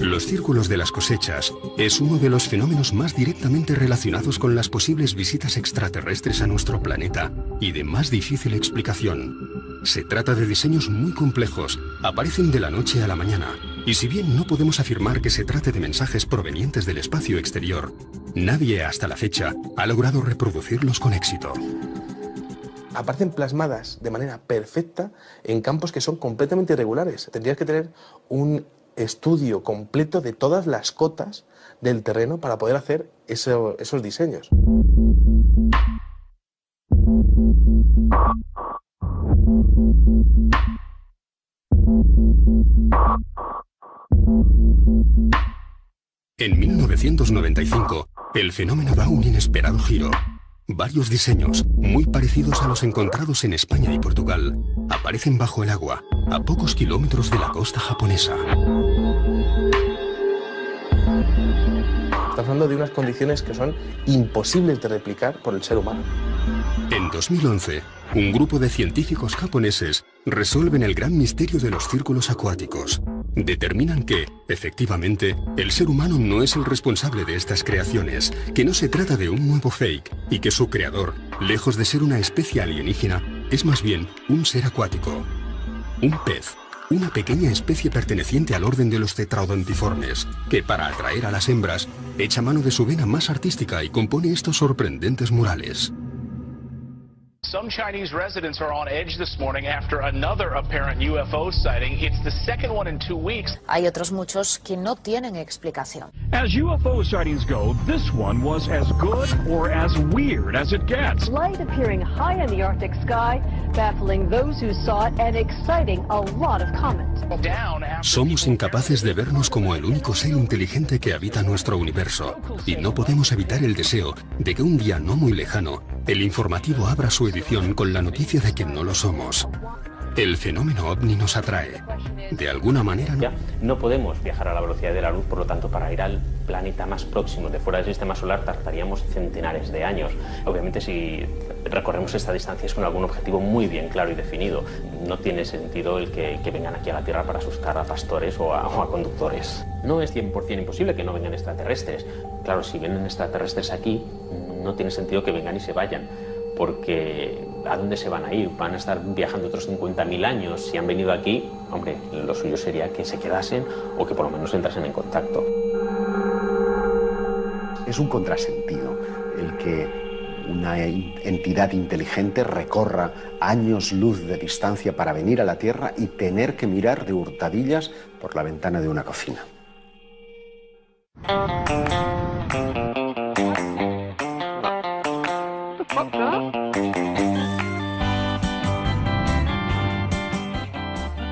Los círculos de las cosechas es uno de los fenómenos más directamente relacionados con las posibles visitas extraterrestres a nuestro planeta y de más difícil explicación. Se trata de diseños muy complejos, aparecen de la noche a la mañana, y si bien no podemos afirmar que se trate de mensajes provenientes del espacio exterior, nadie hasta la fecha ha logrado reproducirlos con éxito. Aparecen plasmadas de manera perfecta en campos que son completamente irregulares. Tendrías que tener un estudio completo de todas las cotas del terreno para poder hacer esos diseños. En 1995, el fenómeno da un inesperado giro. Varios diseños, muy parecidos a los encontrados en España y Portugal, aparecen bajo el agua, a pocos kilómetros de la costa japonesa. Estamos hablando de unas condiciones que son imposibles de replicar por el ser humano. En 2011, un grupo de científicos japoneses resuelven el gran misterio de los círculos acuáticos. Determinan que, efectivamente, el ser humano no es el responsable de estas creaciones, que no se trata de un nuevo fake y que su creador, lejos de ser una especie alienígena, es más bien un ser acuático. Un pez, una pequeña especie perteneciente al orden de los tetraodontiformes, que para atraer a las hembras, echa mano de su vena más artística y compone estos sorprendentes murales. Some Chinese residents are on edge this morning after another apparent UFO sighting. It's the second one in 2 weeks. Hay otros muchos que no tienen explicación. As UFO sightings go, this one was as good or as weird as it gets. Light appearing high in the Arctic sky, baffling those who saw it and exciting a lot of comment. Somos incapaces de vernos como el único ser inteligente que habita nuestro universo, y no podemos evitar el deseo de que un día no muy lejano, el informativo abra su edición con la noticia de que no lo somos. El fenómeno OVNI nos atrae. De alguna manera no podemos viajar a la velocidad de la luz, por lo tanto, para ir al planeta más próximo de fuera del sistema solar tardaríamos centenares de años. Obviamente, si recorremos esta distancia es con algún objetivo muy bien claro y definido. No tiene sentido el que vengan aquí a la Tierra para asustar a pastores o a conductores. No es 100% imposible que no vengan extraterrestres. Claro, si vienen extraterrestres aquí, no tiene sentido que vengan y se vayan, porque ¿a dónde se van a ir? ¿Van a estar viajando otros 50.000 años? Si han venido aquí, hombre, lo suyo sería que se quedasen o que por lo menos entrasen en contacto. Es un contrasentido el que una entidad inteligente recorra años luz de distancia para venir a la Tierra y tener que mirar de hurtadillas por la ventana de una cocina.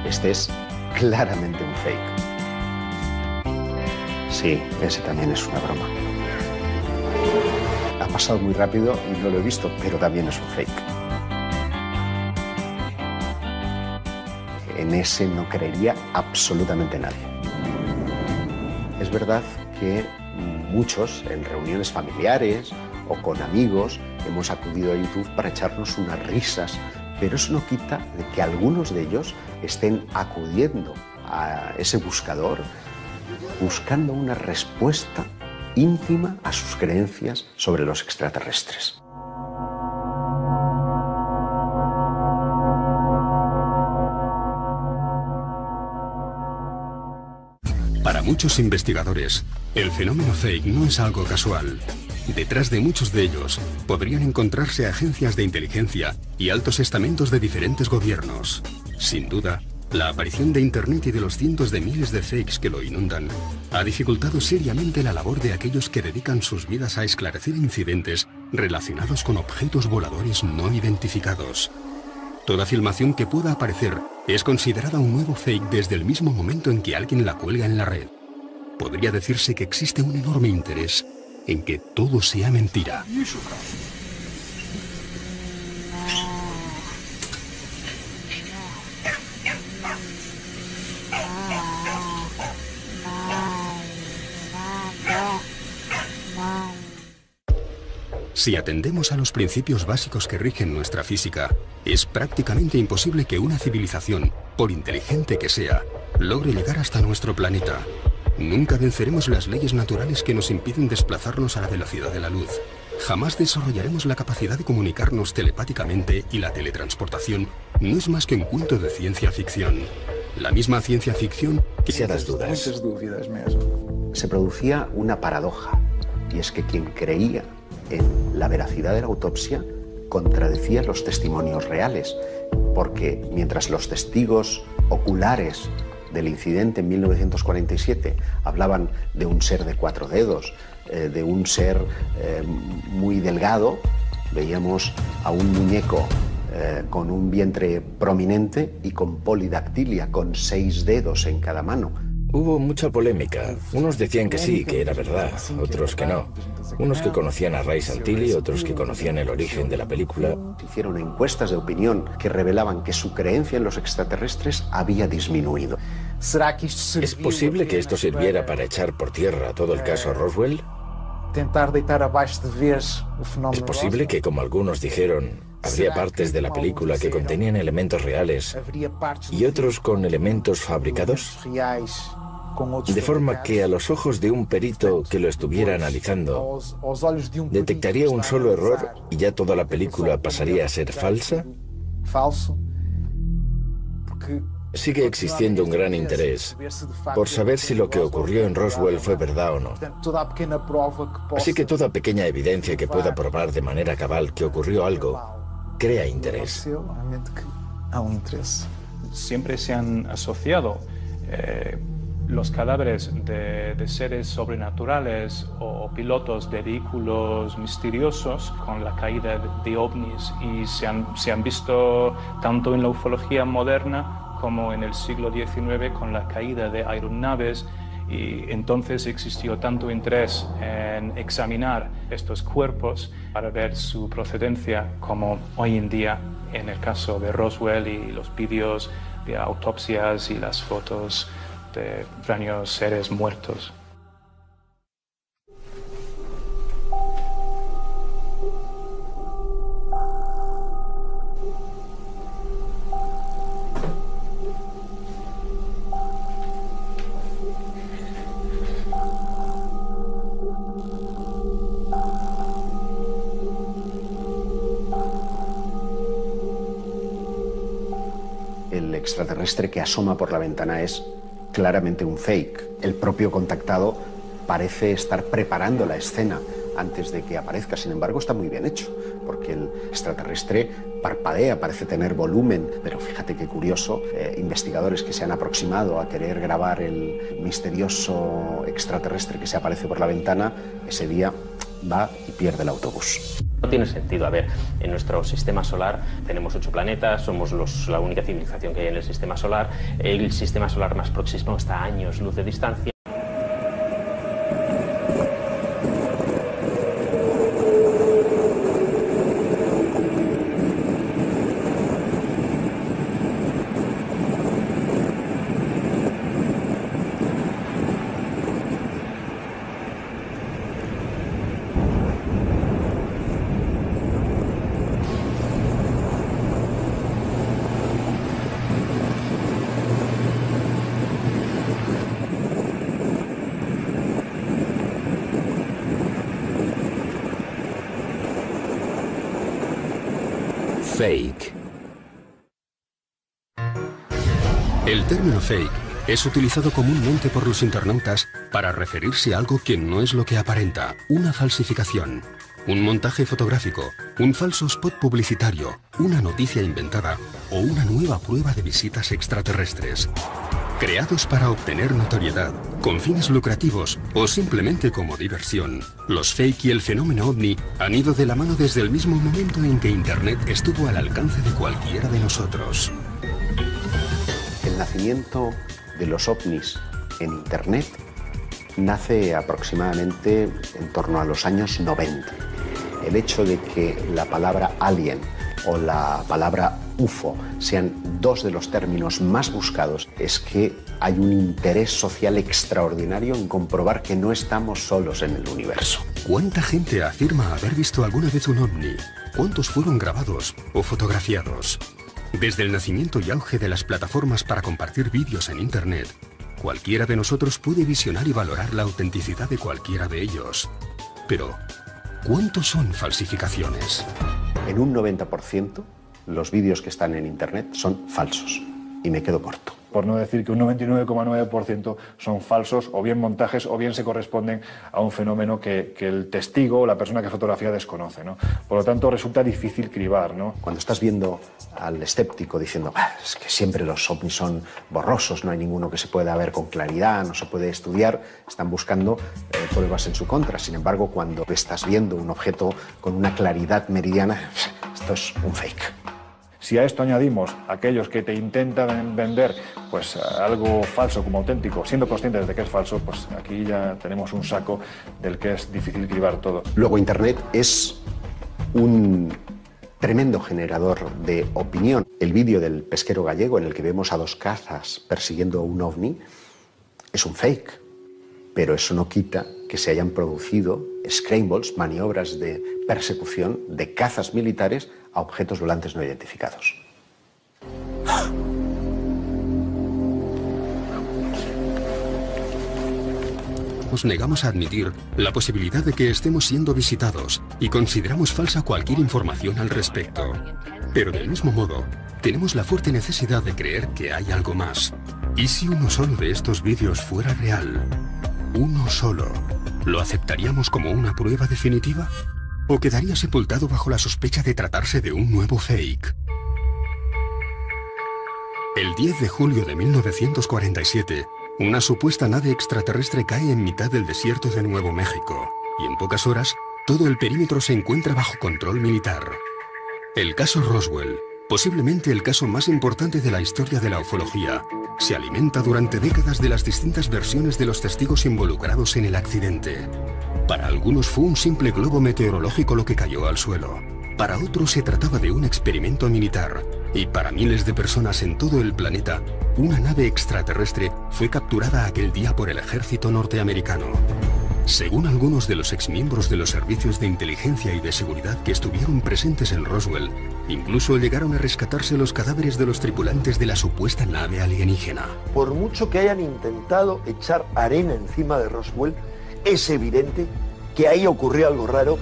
Este es claramente un fake. Sí, ese también es una broma. Ha pasado muy rápido y no lo he visto, pero también es un fake. En ese no creería absolutamente nadie. Es verdad que muchos, en reuniones familiares o con amigos, hemos acudido a YouTube para echarnos unas risas, pero eso no quita de que algunos de ellos estén acudiendo a ese buscador buscando una respuesta íntima a sus creencias sobre los extraterrestres. Para muchos investigadores, el fenómeno fake no es algo casual. Detrás de muchos de ellos podrían encontrarse agencias de inteligencia y altos estamentos de diferentes gobiernos. Sin duda, La aparición de Internet y de los cientos de miles de fakes que lo inundan ha dificultado seriamente la labor de aquellos que dedican sus vidas a esclarecer incidentes relacionados con objetos voladores no identificados. Toda filmación que pueda aparecer es considerada un nuevo fake desde el mismo momento en que alguien la cuelga en la red. Podría decirse que existe un enorme interés en que todo sea mentira. Si atendemos a los principios básicos que rigen nuestra física, es prácticamente imposible que una civilización, por inteligente que sea, logre llegar hasta nuestro planeta. Nunca venceremos las leyes naturales que nos impiden desplazarnos a la velocidad de la luz. Jamás desarrollaremos la capacidad de comunicarnos telepáticamente y la teletransportación no es más que un cuento de ciencia ficción. La misma ciencia ficción que... Se producía una paradoja, y es que quien creía en la veracidad de la autopsia contradecía los testimonios reales, porque mientras los testigos oculares del incidente en 1947 hablaban de un ser de 4 dedos, de un ser muy delgado, veíamos a un muñeco con un vientre prominente y con polidactilia, con 6 dedos en cada mano. Hubo mucha polémica. Unos decían que sí, que era verdad, otros que no. Unos que conocían a Ray Santilli, otros que conocían el origen de la película. Hicieron encuestas de opinión que revelaban que su creencia en los extraterrestres había disminuido. ¿Es posible que esto sirviera para echar por tierra todo el caso Roswell? ¿Es posible que, como algunos dijeron, habría partes de la película que contenían elementos reales y otros con elementos fabricados? De forma que a los ojos de un perito que lo estuviera analizando, detectaría un solo error y ya toda la película pasaría a ser falsa. Sigue existiendo un gran interés por saber si lo que ocurrió en Roswell fue verdad o no. Así que toda pequeña evidencia que pueda probar de manera cabal que ocurrió algo crea interés. Siempre se han asociado los cadáveres de seres sobrenaturales o pilotos de vehículos misteriosos con la caída de ovnis, y se han visto tanto en la ufología moderna como en el siglo XIX con la caída de aeronaves, y entonces existió tanto interés en examinar estos cuerpos para ver su procedencia como hoy en día en el caso de Roswell y los vídeos de autopsias y las fotos de extraños seres muertos. El extraterrestre que asoma por la ventana es claramente un fake. El propio contactado parece estar preparando la escena antes de que aparezca. Sin embargo, está muy bien hecho, porque el extraterrestre parpadea, parece tener volumen, pero fíjate qué curioso, investigadores que se han aproximado a querer grabar el misterioso extraterrestre que se aparece por la ventana, ese día va y pierde el autobús. No tiene sentido. A ver, en nuestro sistema solar tenemos 8 planetas, somos la única civilización que hay en el sistema solar. El sistema solar más próximo está a años luz de distancia. Fake. El término fake es utilizado comúnmente por los internautas para referirse a algo que no es lo que aparenta, una falsificación. un montaje fotográfico, un falso spot publicitario, una noticia inventada o una nueva prueba de visitas extraterrestres. Creados para obtener notoriedad, con fines lucrativos o simplemente como diversión, los fake y el fenómeno ovni han ido de la mano desde el mismo momento en que Internet estuvo al alcance de cualquiera de nosotros. El nacimiento de los ovnis en Internet nace aproximadamente en torno a los años 90. El hecho de que la palabra alien o la palabra UFO sean dos de los términos más buscados es que hay un interés social extraordinario en comprobar que no estamos solos en el universo. ¿Cuánta gente afirma haber visto alguna vez un ovni? ¿Cuántos fueron grabados o fotografiados? Desde el nacimiento y auge de las plataformas para compartir vídeos en Internet, cualquiera de nosotros puede visionar y valorar la autenticidad de cualquiera de ellos. Pero, ¿cuántos son falsificaciones? En un 90%, los vídeos que están en Internet son falsos. Y me quedo corto. Por no decir que un 99,9% son falsos, o bien montajes, o bien se corresponden a un fenómeno que el testigo o la persona que fotografía desconoce, ¿no? Por lo tanto, resulta difícil cribar, ¿no? Cuando estás viendo al escéptico diciendo es que siempre los ovnis son borrosos, no hay ninguno que se pueda ver con claridad, no se puede estudiar, están buscando pruebas en su contra. Sin embargo, cuando estás viendo un objeto con una claridad meridiana, esto es un fake. Si a esto añadimos aquellos que te intentan vender pues algo falso como auténtico, siendo conscientes de que es falso, pues aquí ya tenemos un saco del que es difícil cribar todo. Luego Internet es un tremendo generador de opinión. El vídeo del pesquero gallego en el que vemos a dos cazas persiguiendo un ovni es un fake, pero eso no quita que se hayan producido scrambles, maniobras de persecución de cazas militares a objetos volantes no identificados. Nos negamos a admitir la posibilidad de que estemos siendo visitados y consideramos falsa cualquier información al respecto. Pero del mismo modo, tenemos la fuerte necesidad de creer que hay algo más. ¿Y si uno solo de estos vídeos fuera real? ¿Uno solo? ¿Lo aceptaríamos como una prueba definitiva? ¿O quedaría sepultado bajo la sospecha de tratarse de un nuevo fake? El 10 de julio de 1947, una supuesta nave extraterrestre cae en mitad del desierto de Nuevo México, y en pocas horas, todo el perímetro se encuentra bajo control militar. El caso Roswell, posiblemente el caso más importante de la historia de la ufología, se alimenta durante décadas de las distintas versiones de los testigos involucrados en el accidente. Para algunos fue un simple globo meteorológico lo que cayó al suelo. Para otros se trataba de un experimento militar. Y para miles de personas en todo el planeta, una nave extraterrestre fue capturada aquel día por el ejército norteamericano. Según algunos de los exmiembros de los servicios de inteligencia y de seguridad que estuvieron presentes en Roswell, incluso llegaron a rescatarse los cadáveres de los tripulantes de la supuesta nave alienígena. Por mucho que hayan intentado echar arena encima de Roswell, es evidente que ahí ocurrió algo raro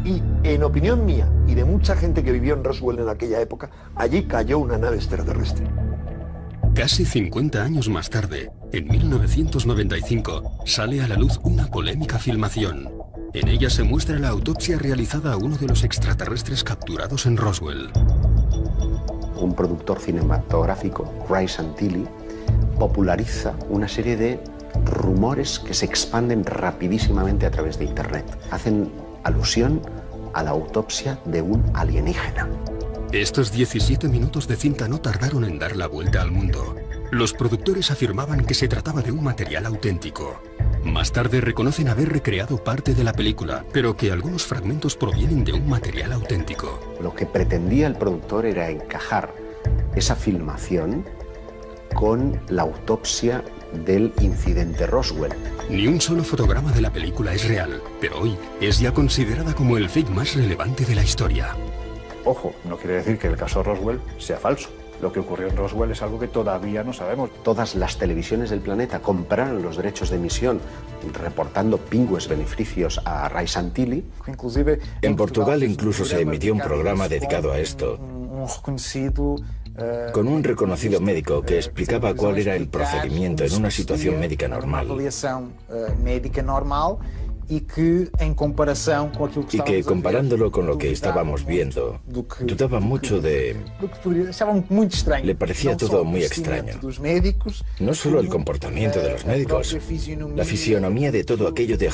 y, en opinión mía y de mucha gente que vivió en Roswell en aquella época, allí cayó una nave extraterrestre. Casi 50 años más tarde, en 1995, sale a la luz una polémica filmación. En ella se muestra la autopsia realizada a uno de los extraterrestres capturados en Roswell. Un productor cinematográfico, Ray Santilli, populariza una serie de rumores que se expanden rapidísimamente a través de Internet. Hacen alusión a la autopsia de un alienígena. Estos 17 minutos de cinta no tardaron en dar la vuelta al mundo. Los productores afirmaban que se trataba de un material auténtico. Más tarde reconocen haber recreado parte de la película, pero que algunos fragmentos provienen de un material auténtico. Lo que pretendía el productor era encajar esa filmación con la autopsia del incidente Roswell. Ni un solo fotograma de la película es real, pero hoy es ya considerada como el fake más relevante de la historia. Ojo, no quiere decir que el caso Roswell sea falso. Lo que ocurrió en Roswell es algo que todavía no sabemos. Todas las televisiones del planeta compraron los derechos de emisión, reportando pingües beneficios a Ray Santilli. En Portugal incluso se emitió un programa dedicado a esto, con un reconocido médico que explicaba cuál era el procedimiento en una situación médica normal. Y que comparándolo con lo que estábamos viendo, dudaba mucho de... Le parecía todo muy extraño. No solo el comportamiento de los médicos, la fisionomía de todo aquello de...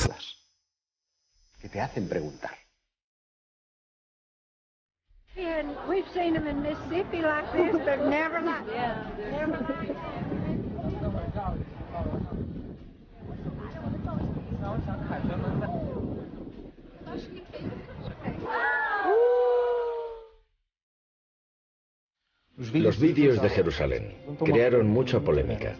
que te hacen preguntar. And we've seen them in Mississippi like this, but never like Los vídeos de Jerusalén crearon mucha polémica.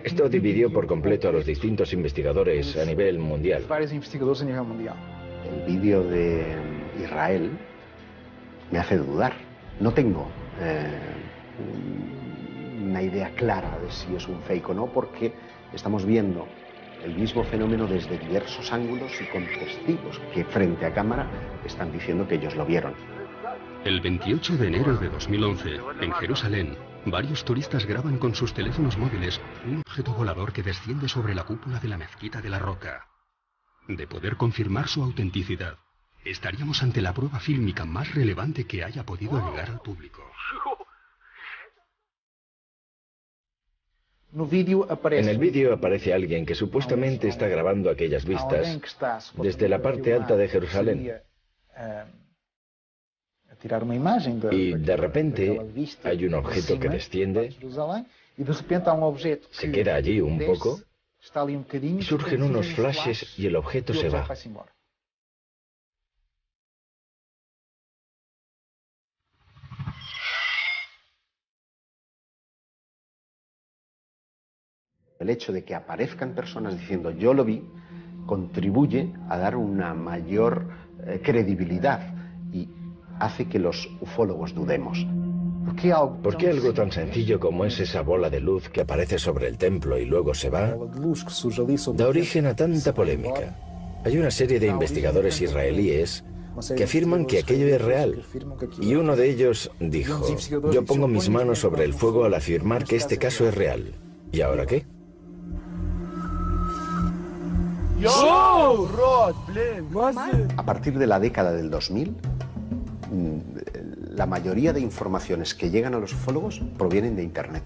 Esto dividió por completo a los distintos investigadores a nivel mundial. El vídeo de Israel me hace dudar. No tengo una idea clara de si es un fake o no, porque estamos viendo el mismo fenómeno desde diversos ángulos y con testigos que frente a cámara están diciendo que ellos lo vieron. El 28 de enero de 2011, en Jerusalén, varios turistas graban con sus teléfonos móviles un objeto volador que desciende sobre la cúpula de la Mezquita de la Roca. De poder confirmar su autenticidad, estaríamos ante la prueba fílmica más relevante que haya podido llegar al público. En el vídeo aparece alguien que supuestamente está grabando aquellas vistas desde la parte alta de Jerusalén. Y de repente hay un objeto que desciende, se queda allí un poco, surgen unos flashes y el objeto se va. El hecho de que aparezcan personas diciendo yo lo vi contribuye a dar una mayor credibilidad y hace que los ufólogos dudemos. ¿Por qué algo tan sencillo como es esa bola de luz que aparece sobre el templo y luego se va, da origen a tanta polémica? Hay una serie de investigadores israelíes que afirman que aquello es real. Y uno de ellos dijo, yo pongo mis manos sobre el fuego al afirmar que este caso es real. ¿Y ahora qué? A partir de la década del 2000, la mayoría de informaciones que llegan a los ufólogos provienen de Internet.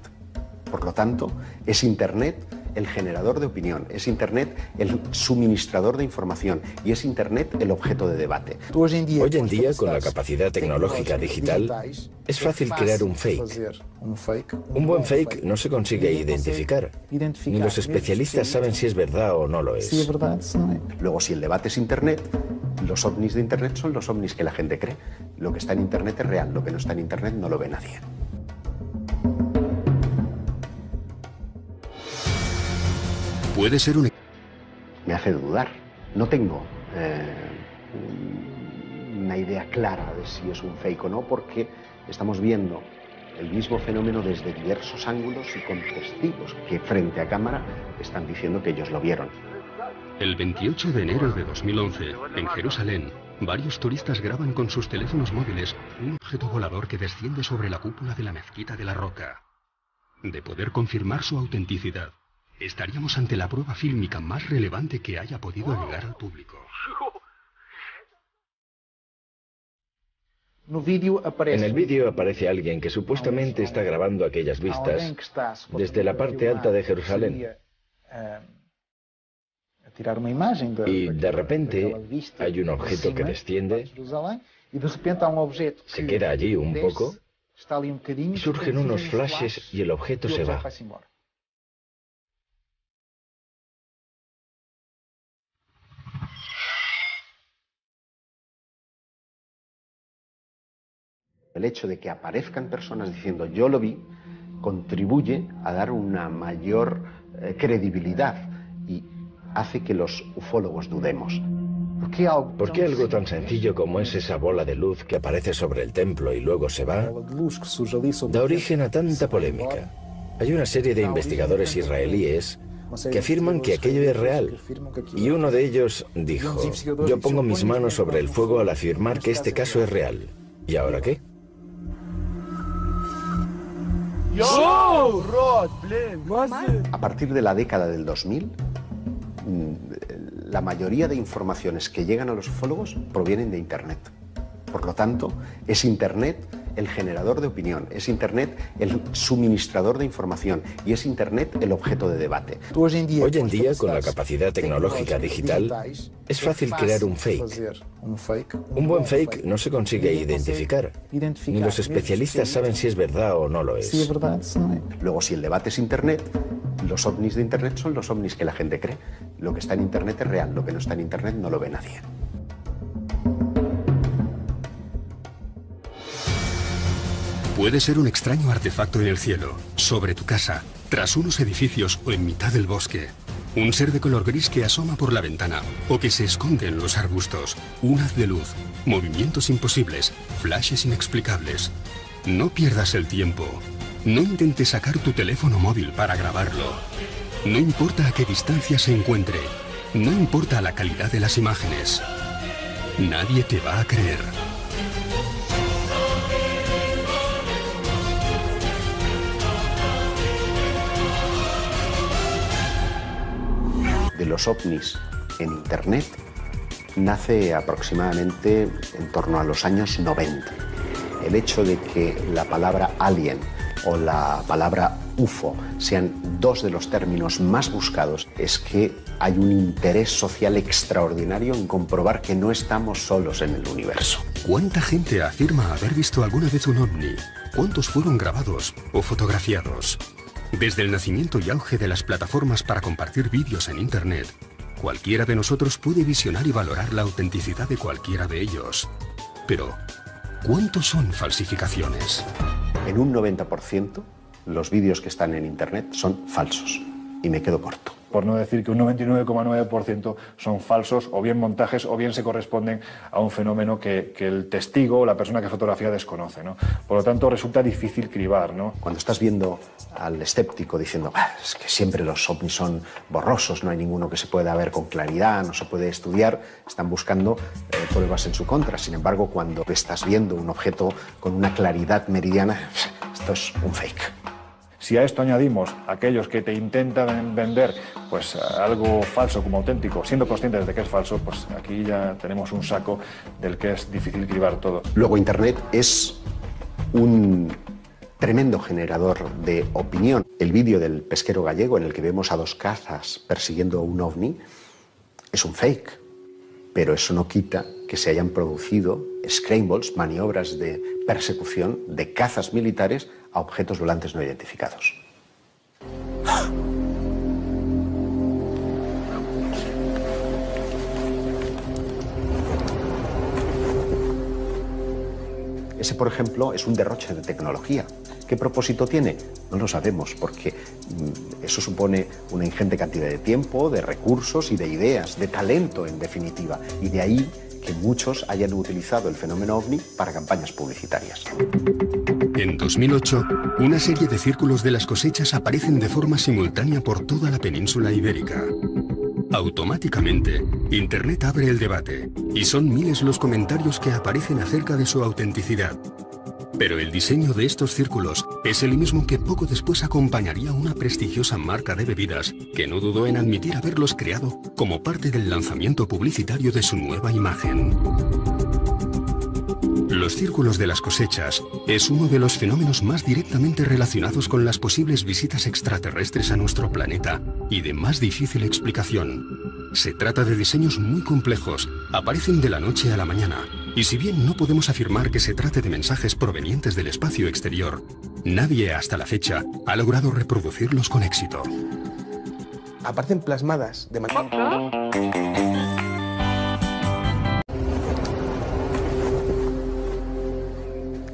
Por lo tanto, es Internet el generador de opinión, es Internet el suministrador de información y es Internet el objeto de debate. Hoy en día, con la capacidad tecnológica digital, es fácil crear un fake. Un buen fake no se consigue identificar. Ni los especialistas saben si es verdad o no lo es. Luego, si el debate es Internet, los ovnis de Internet son los ovnis que la gente cree. Lo que está en Internet es real, lo que no está en Internet no lo ve nadie. Puede ser un... Me hace dudar. No tengo una idea clara de si es un fake o no, porque estamos viendo el mismo fenómeno desde diversos ángulos y con testigos que frente a cámara están diciendo que ellos lo vieron. El 28 de enero de 2011, en Jerusalén, varios turistas graban con sus teléfonos móviles un objeto volador que desciende sobre la cúpula de la Mezquita de la Roca. De poder confirmar su autenticidad, estaríamos ante la prueba fílmica más relevante que haya podido llegar al público. En el vídeo aparece alguien que supuestamente está grabando aquellas vistas desde la parte alta de Jerusalén. Y de repente hay un objeto que desciende, se queda allí un poco, surgen unos flashes y el objeto se va. El hecho de que aparezcan personas diciendo yo lo vi contribuye a dar una mayor credibilidad y hace que los ufólogos dudemos. ¿Por qué algo tan sencillo como es esa bola de luz que aparece sobre el templo y luego se va, da origen a tanta polémica? Hay una serie de investigadores israelíes que afirman que aquello es real. Y uno de ellos dijo, yo pongo mis manos sobre el fuego al afirmar que este caso es real. ¿Y ahora qué? A partir de la década del 2000, la mayoría de informaciones que llegan a los ufólogos provienen de Internet. Por lo tanto, es Internet el generador de opinión, es Internet el suministrador de información y es Internet el objeto de debate. Hoy en día, con la capacidad tecnológica digital, es fácil crear un fake. Un buen fake no se consigue identificar. Ni los especialistas saben si es verdad o no lo es. Luego, si el debate es Internet, los ovnis de Internet son los ovnis que la gente cree. Lo que está en Internet es real, lo que no está en Internet no lo ve nadie. Puede ser un extraño artefacto en el cielo, sobre tu casa, tras unos edificios o en mitad del bosque. Un ser de color gris que asoma por la ventana o que se esconde en los arbustos. Un haz de luz, movimientos imposibles, flashes inexplicables. No pierdas el tiempo. No intentes sacar tu teléfono móvil para grabarlo. No importa a qué distancia se encuentre. No importa la calidad de las imágenes. Nadie te va a creer. De los ovnis en Internet nace aproximadamente en torno a los años 90. El hecho de que la palabra alien o la palabra UFO sean dos de los términos más buscados es que hay un interés social extraordinario en comprobar que no estamos solos en el universo. ¿Cuánta gente afirma haber visto alguna vez un ovni? ¿Cuántos fueron grabados o fotografiados? Desde el nacimiento y auge de las plataformas para compartir vídeos en Internet, cualquiera de nosotros puede visionar y valorar la autenticidad de cualquiera de ellos. Pero, ¿cuántos son falsificaciones? En un 90%, los vídeos que están en Internet son falsos. Y me quedo corto. Por no decir que un 99,9% son falsos, o bien montajes, o bien se corresponden a un fenómeno que el testigo o la persona que fotografía desconoce, ¿no? Por lo tanto, resulta difícil cribar, ¿no? Cuando estás viendo al escéptico diciendo es que siempre los ovnis son borrosos, no hay ninguno que se pueda ver con claridad, no se puede estudiar, están buscando pruebas en su contra. Sin embargo, cuando estás viendo un objeto con una claridad meridiana, esto es un fake. Si a esto añadimos aquellos que te intentan vender pues algo falso como auténtico, siendo conscientes de que es falso, pues aquí ya tenemos un saco del que es difícil cribar todo. Luego, Internet es un tremendo generador de opinión. El vídeo del pesquero gallego en el que vemos a dos cazas persiguiendo un ovni es un fake, pero eso no quita que se hayan producido scrambles, maniobras de persecución de cazas militares a objetos volantes no identificados. Ese, por ejemplo, es un derroche de tecnología. ¿Qué propósito tiene? No lo sabemos, porque eso supone una ingente cantidad de tiempo, de recursos y de ideas, de talento, en definitiva. Y de ahí que muchos hayan utilizado el fenómeno ovni para campañas publicitarias. En 2008, una serie de círculos de las cosechas aparecen de forma simultánea por toda la península ibérica. Automáticamente, Internet abre el debate, y son miles los comentarios que aparecen acerca de su autenticidad. Pero el diseño de estos círculos es el mismo que poco después acompañaría una prestigiosa marca de bebidas que no dudó en admitir haberlos creado como parte del lanzamiento publicitario de su nueva imagen. Los círculos de las cosechas es uno de los fenómenos más directamente relacionados con las posibles visitas extraterrestres a nuestro planeta y de más difícil explicación. Se trata de diseños muy complejos, aparecen de la noche a la mañana, y si bien no podemos afirmar que se trate de mensajes provenientes del espacio exterior, nadie hasta la fecha ha logrado reproducirlos con éxito. Aparecen plasmadas de manera...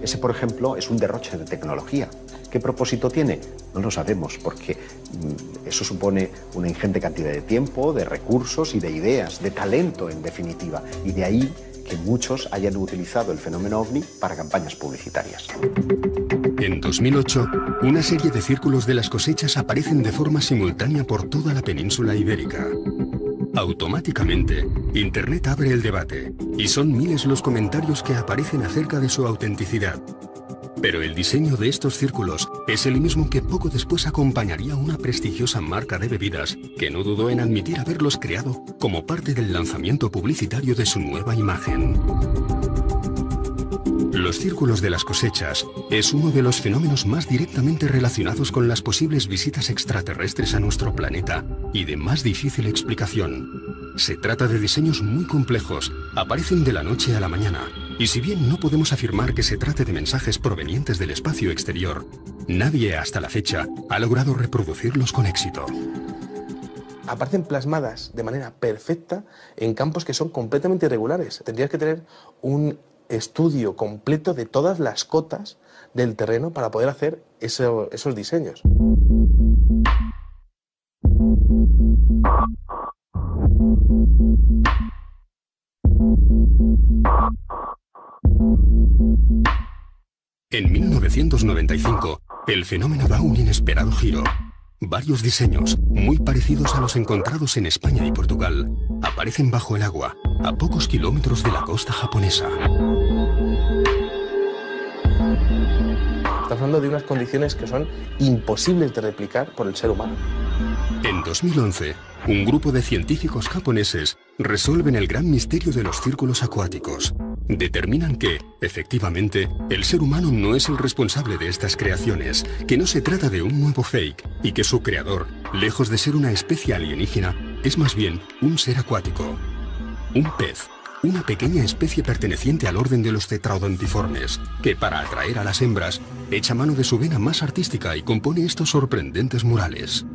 Ese, por ejemplo, es un derroche de tecnología. ¿Qué propósito tiene? No lo sabemos, porque eso supone una ingente cantidad de tiempo, de recursos y de ideas, de talento, en definitiva. Y de ahí que muchos hayan utilizado el fenómeno ovni para campañas publicitarias. En 2008, una serie de círculos de las cosechas aparecen de forma simultánea por toda la península ibérica. Automáticamente, Internet abre el debate, y son miles los comentarios que aparecen acerca de su autenticidad. Pero el diseño de estos círculos es el mismo que poco después acompañaría a una prestigiosa marca de bebidas que no dudó en admitir haberlos creado como parte del lanzamiento publicitario de su nueva imagen. Los círculos de las cosechas es uno de los fenómenos más directamente relacionados con las posibles visitas extraterrestres a nuestro planeta y de más difícil explicación. Se trata de diseños muy complejos, aparecen de la noche a la mañana, y si bien no podemos afirmar que se trate de mensajes provenientes del espacio exterior, nadie hasta la fecha ha logrado reproducirlos con éxito. Aparecen plasmadas de manera perfecta en campos que son completamente irregulares. Tendrías que tener un estudio completo de todas las cotas del terreno para poder hacer esos diseños. En 1995, el fenómeno da un inesperado giro. Varios diseños, muy parecidos a los encontrados en España y Portugal, aparecen bajo el agua, a pocos kilómetros de la costa japonesa. Estamos hablando de unas condiciones que son imposibles de replicar por el ser humano. En 2011, un grupo de científicos japoneses resuelven el gran misterio de los círculos acuáticos. Determinan que, efectivamente, el ser humano no es el responsable de estas creaciones, que no se trata de un nuevo fake y que su creador, lejos de ser una especie alienígena, es más bien un ser acuático. Un pez, una pequeña especie perteneciente al orden de los tetraodontiformes, que para atraer a las hembras, echa mano de su vena más artística y compone estos sorprendentes murales.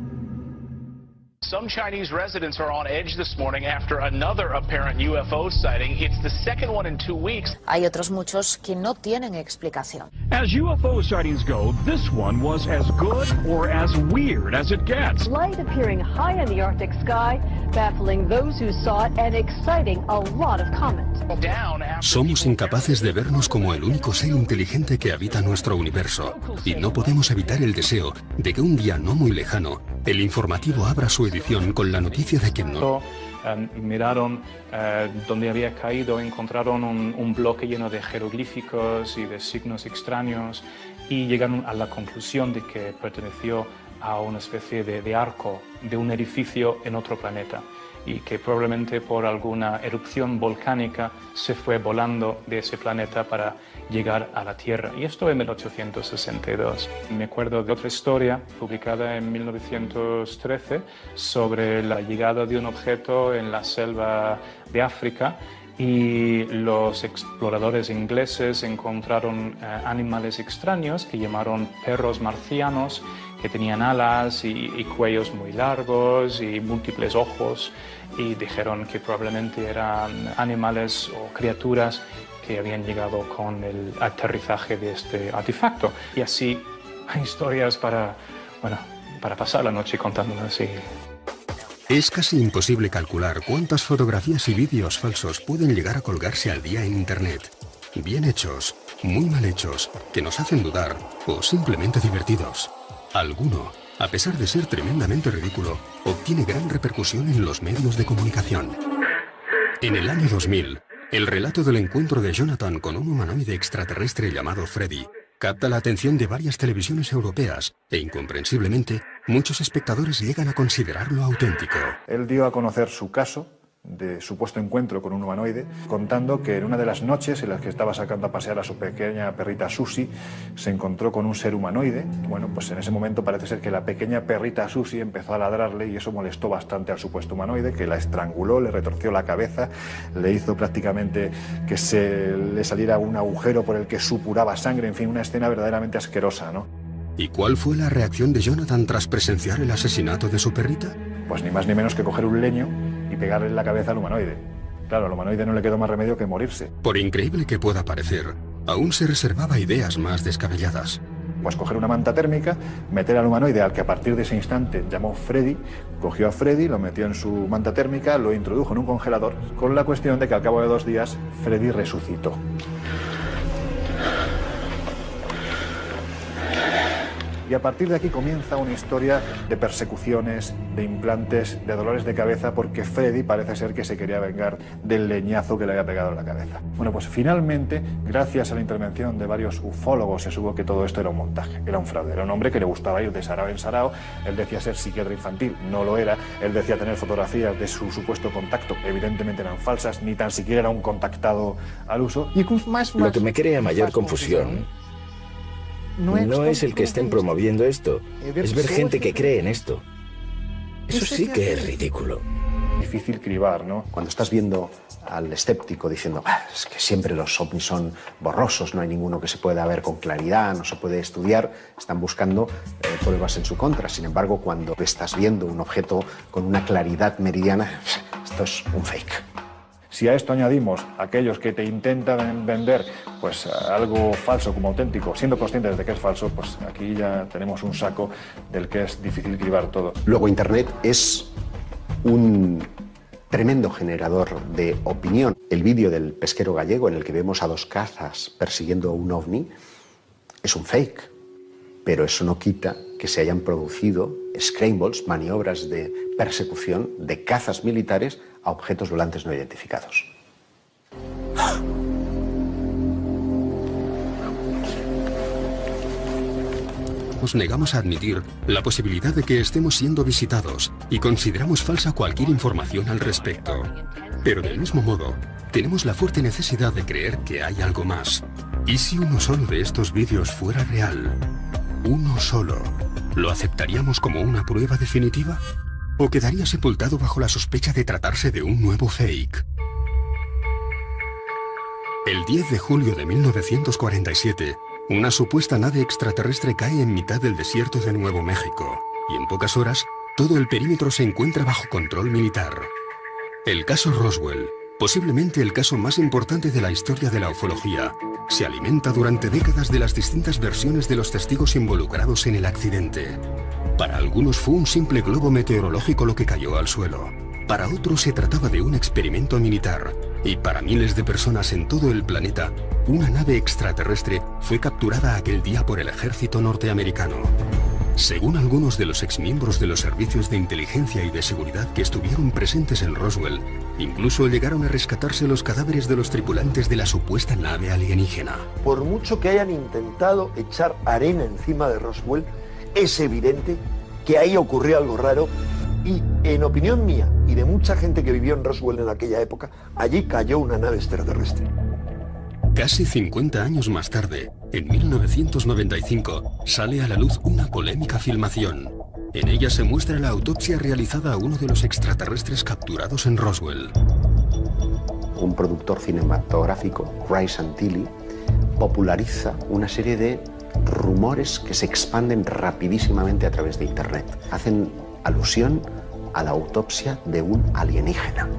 Some Chinese residents are on edge this morning after another apparent UFO sighting. It's the second one in 2 weeks. Hay otros muchos que no tienen explicación. As UFO sightings go, this one was as good or as weird as it gets. Light appearing high in the Arctic sky, baffling those who saw it and exciting a lot of comment. Somos incapaces de vernos como el único ser inteligente que habita nuestro universo, y no podemos evitar el deseo de que un día no muy lejano, el informativo abra su edición con la noticia de que no. Miraron donde había caído, encontraron un bloque lleno de jeroglíficos y de signos extraños y llegaron a la conclusión de que perteneció a una especie de arco de un edificio en otro planeta y que probablemente por alguna erupción volcánica se fue volando de ese planeta para llegar a la Tierra. Y esto en 1862. Me acuerdo de otra historia publicada en 1913 sobre la llegada de un objeto en la selva de África y los exploradores ingleses encontraron animales extraños que llamaron perros marcianos, que tenían alas y cuellos muy largos y múltiples ojos, y dijeron que probablemente eran animales o criaturas que habían llegado con el aterrizaje de este artefacto. Y así hay historias para pasar la noche contándolas. Es casi imposible calcular cuántas fotografías y vídeos falsos pueden llegar a colgarse al día en Internet. Bien hechos, muy mal hechos, que nos hacen dudar o simplemente divertidos. Alguno, a pesar de ser tremendamente ridículo, obtiene gran repercusión en los medios de comunicación. En el año 2000, el relato del encuentro de Jonathan con un humanoide extraterrestre llamado Freddy capta la atención de varias televisiones europeas e, incomprensiblemente, muchos espectadores llegan a considerarlo auténtico. Él dio a conocer su caso de supuesto encuentro con un humanoide, contando que en una de las noches en las que estaba sacando a pasear a su pequeña perrita Susie, se encontró con un ser humanoide. Bueno, pues en ese momento parece ser que la pequeña perrita Susie empezó a ladrarle y eso molestó bastante al supuesto humanoide, que la estranguló, le retorció la cabeza, le hizo prácticamente que se le saliera un agujero por el que supuraba sangre, en fin, una escena verdaderamente asquerosa, ¿no? ¿Y cuál fue la reacción de Jonathan tras presenciar el asesinato de su perrita? Pues ni más ni menos que coger un leño y pegarle en la cabeza al humanoide. Claro, al humanoide no le quedó más remedio que morirse. Por increíble que pueda parecer, aún se reservaba ideas más descabelladas. Pues coger una manta térmica, meter al humanoide al que a partir de ese instante llamó Freddy, cogió a Freddy, lo metió en su manta térmica, lo introdujo en un congelador, con la cuestión de que al cabo de 2 días Freddy resucitó. Y a partir de aquí comienza una historia de persecuciones, de implantes, de dolores de cabeza, porque Freddy parece ser que se quería vengar del leñazo que le había pegado en la cabeza. Bueno, pues finalmente, gracias a la intervención de varios ufólogos, se supo que todo esto era un montaje, era un fraude. Era un hombre que le gustaba ir de sarao en sarao. Él decía ser psiquiatra infantil, no lo era. Él decía tener fotografías de su supuesto contacto, evidentemente eran falsas, ni tan siquiera era un contactado al uso. Lo que me crea mayor confusión no es el que estén promoviendo esto, es ver gente que cree en esto. Eso sí que es ridículo. Difícil cribar, ¿no? Cuando estás viendo al escéptico diciendo es que siempre los ovnis son borrosos, no hay ninguno que se pueda ver con claridad, no se puede estudiar, están buscando pruebas en su contra. Sin embargo, cuando estás viendo un objeto con una claridad meridiana, esto es un fake. Si a esto añadimos aquellos que te intentan vender pues algo falso como auténtico, siendo conscientes de que es falso, pues aquí ya tenemos un saco del que es difícil cribar todo. Luego Internet es un tremendo generador de opinión. El vídeo del pesquero gallego en el que vemos a dos cazas persiguiendo a un ovni es un fake, pero eso no quita que se hayan producido scrambles, maniobras de persecución de cazas militares a objetos volantes no identificados. Nos negamos a admitir la posibilidad de que estemos siendo visitados y consideramos falsa cualquier información al respecto. Pero del mismo modo, tenemos la fuerte necesidad de creer que hay algo más. ¿Y si uno solo de estos vídeos fuera real? ¿Uno solo? ¿Lo aceptaríamos como una prueba definitiva? ¿O quedaría sepultado bajo la sospecha de tratarse de un nuevo fake? El 10 de julio de 1947, una supuesta nave extraterrestre cae en mitad del desierto de Nuevo México, y en pocas horas, todo el perímetro se encuentra bajo control militar. El caso Roswell, posiblemente el caso más importante de la historia de la ufología, se alimenta durante décadas de las distintas versiones de los testigos involucrados en el accidente. Para algunos fue un simple globo meteorológico lo que cayó al suelo. Para otros se trataba de un experimento militar. Y para miles de personas en todo el planeta, una nave extraterrestre fue capturada aquel día por el ejército norteamericano. Según algunos de los exmiembros de los servicios de inteligencia y de seguridad que estuvieron presentes en Roswell, incluso llegaron a rescatarse los cadáveres de los tripulantes de la supuesta nave alienígena. Por mucho que hayan intentado echar arena encima de Roswell, es evidente que ahí ocurrió algo raro y, en opinión mía y de mucha gente que vivió en Roswell en aquella época, allí cayó una nave extraterrestre. Casi 50 años más tarde, en 1995, sale a la luz una polémica filmación. En ella se muestra la autopsia realizada a uno de los extraterrestres capturados en Roswell. Un productor cinematográfico, Ray Santilli, populariza una serie de rumores que se expanden rapidísimamente a través de Internet. Hacen alusión a la autopsia de un alienígena.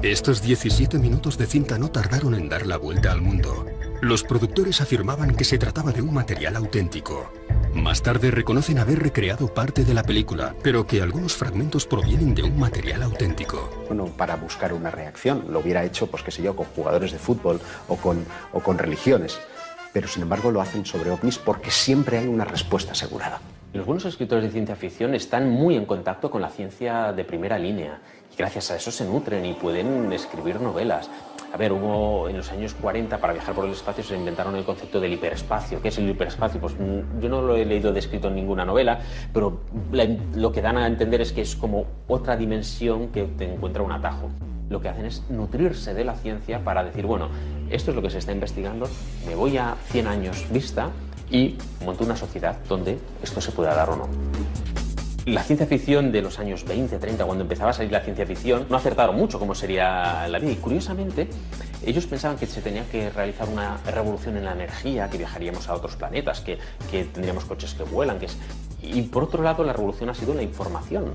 Estos 17 minutos de cinta no tardaron en dar la vuelta al mundo. Los productores afirmaban que se trataba de un material auténtico. Más tarde reconocen haber recreado parte de la película, pero que algunos fragmentos provienen de un material auténtico. Bueno, para buscar una reacción, lo hubiera hecho, pues qué sé yo, con jugadores de fútbol o con religiones. Pero sin embargo lo hacen sobre ovnis porque siempre hay una respuesta asegurada. Los buenos escritores de ciencia ficción están muy en contacto con la ciencia de primera línea y gracias a eso se nutren y pueden escribir novelas. A ver, hubo en los años 40, para viajar por el espacio, se inventaron el concepto del hiperespacio. ¿Qué es el hiperespacio? Pues yo no lo he leído descrito en ninguna novela, pero lo que dan a entender es que es como otra dimensión que te encuentra un atajo. Lo que hacen es nutrirse de la ciencia para decir, bueno, esto es lo que se está investigando, me voy a 100 años vista y monto una sociedad donde esto se pueda dar o no. La ciencia ficción de los años 20, 30, cuando empezaba a salir la ciencia ficción, no acertaron mucho cómo sería la vida. Y curiosamente, ellos pensaban que se tenía que realizar una revolución en la energía, que viajaríamos a otros planetas, que tendríamos coches que vuelan, Y por otro lado, la revolución ha sido la información,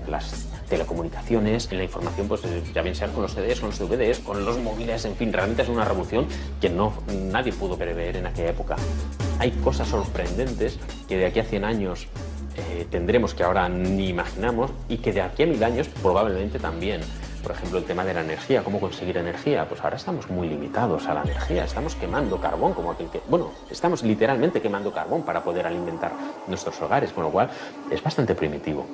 las telecomunicaciones, en la información, pues ya bien sea con los CDs, con los DVDs, con los móviles, en fin, realmente es una revolución que nadie pudo prever en aquella época. Hay cosas sorprendentes que de aquí a 100 años tendremos que ahora ni imaginamos y que de aquí a 1000 años probablemente también. Por ejemplo, el tema de la energía, cómo conseguir energía. Pues ahora estamos muy limitados a la energía, estamos quemando carbón como aquel que... Bueno, estamos literalmente quemando carbón para poder alimentar nuestros hogares, con lo cual es bastante primitivo.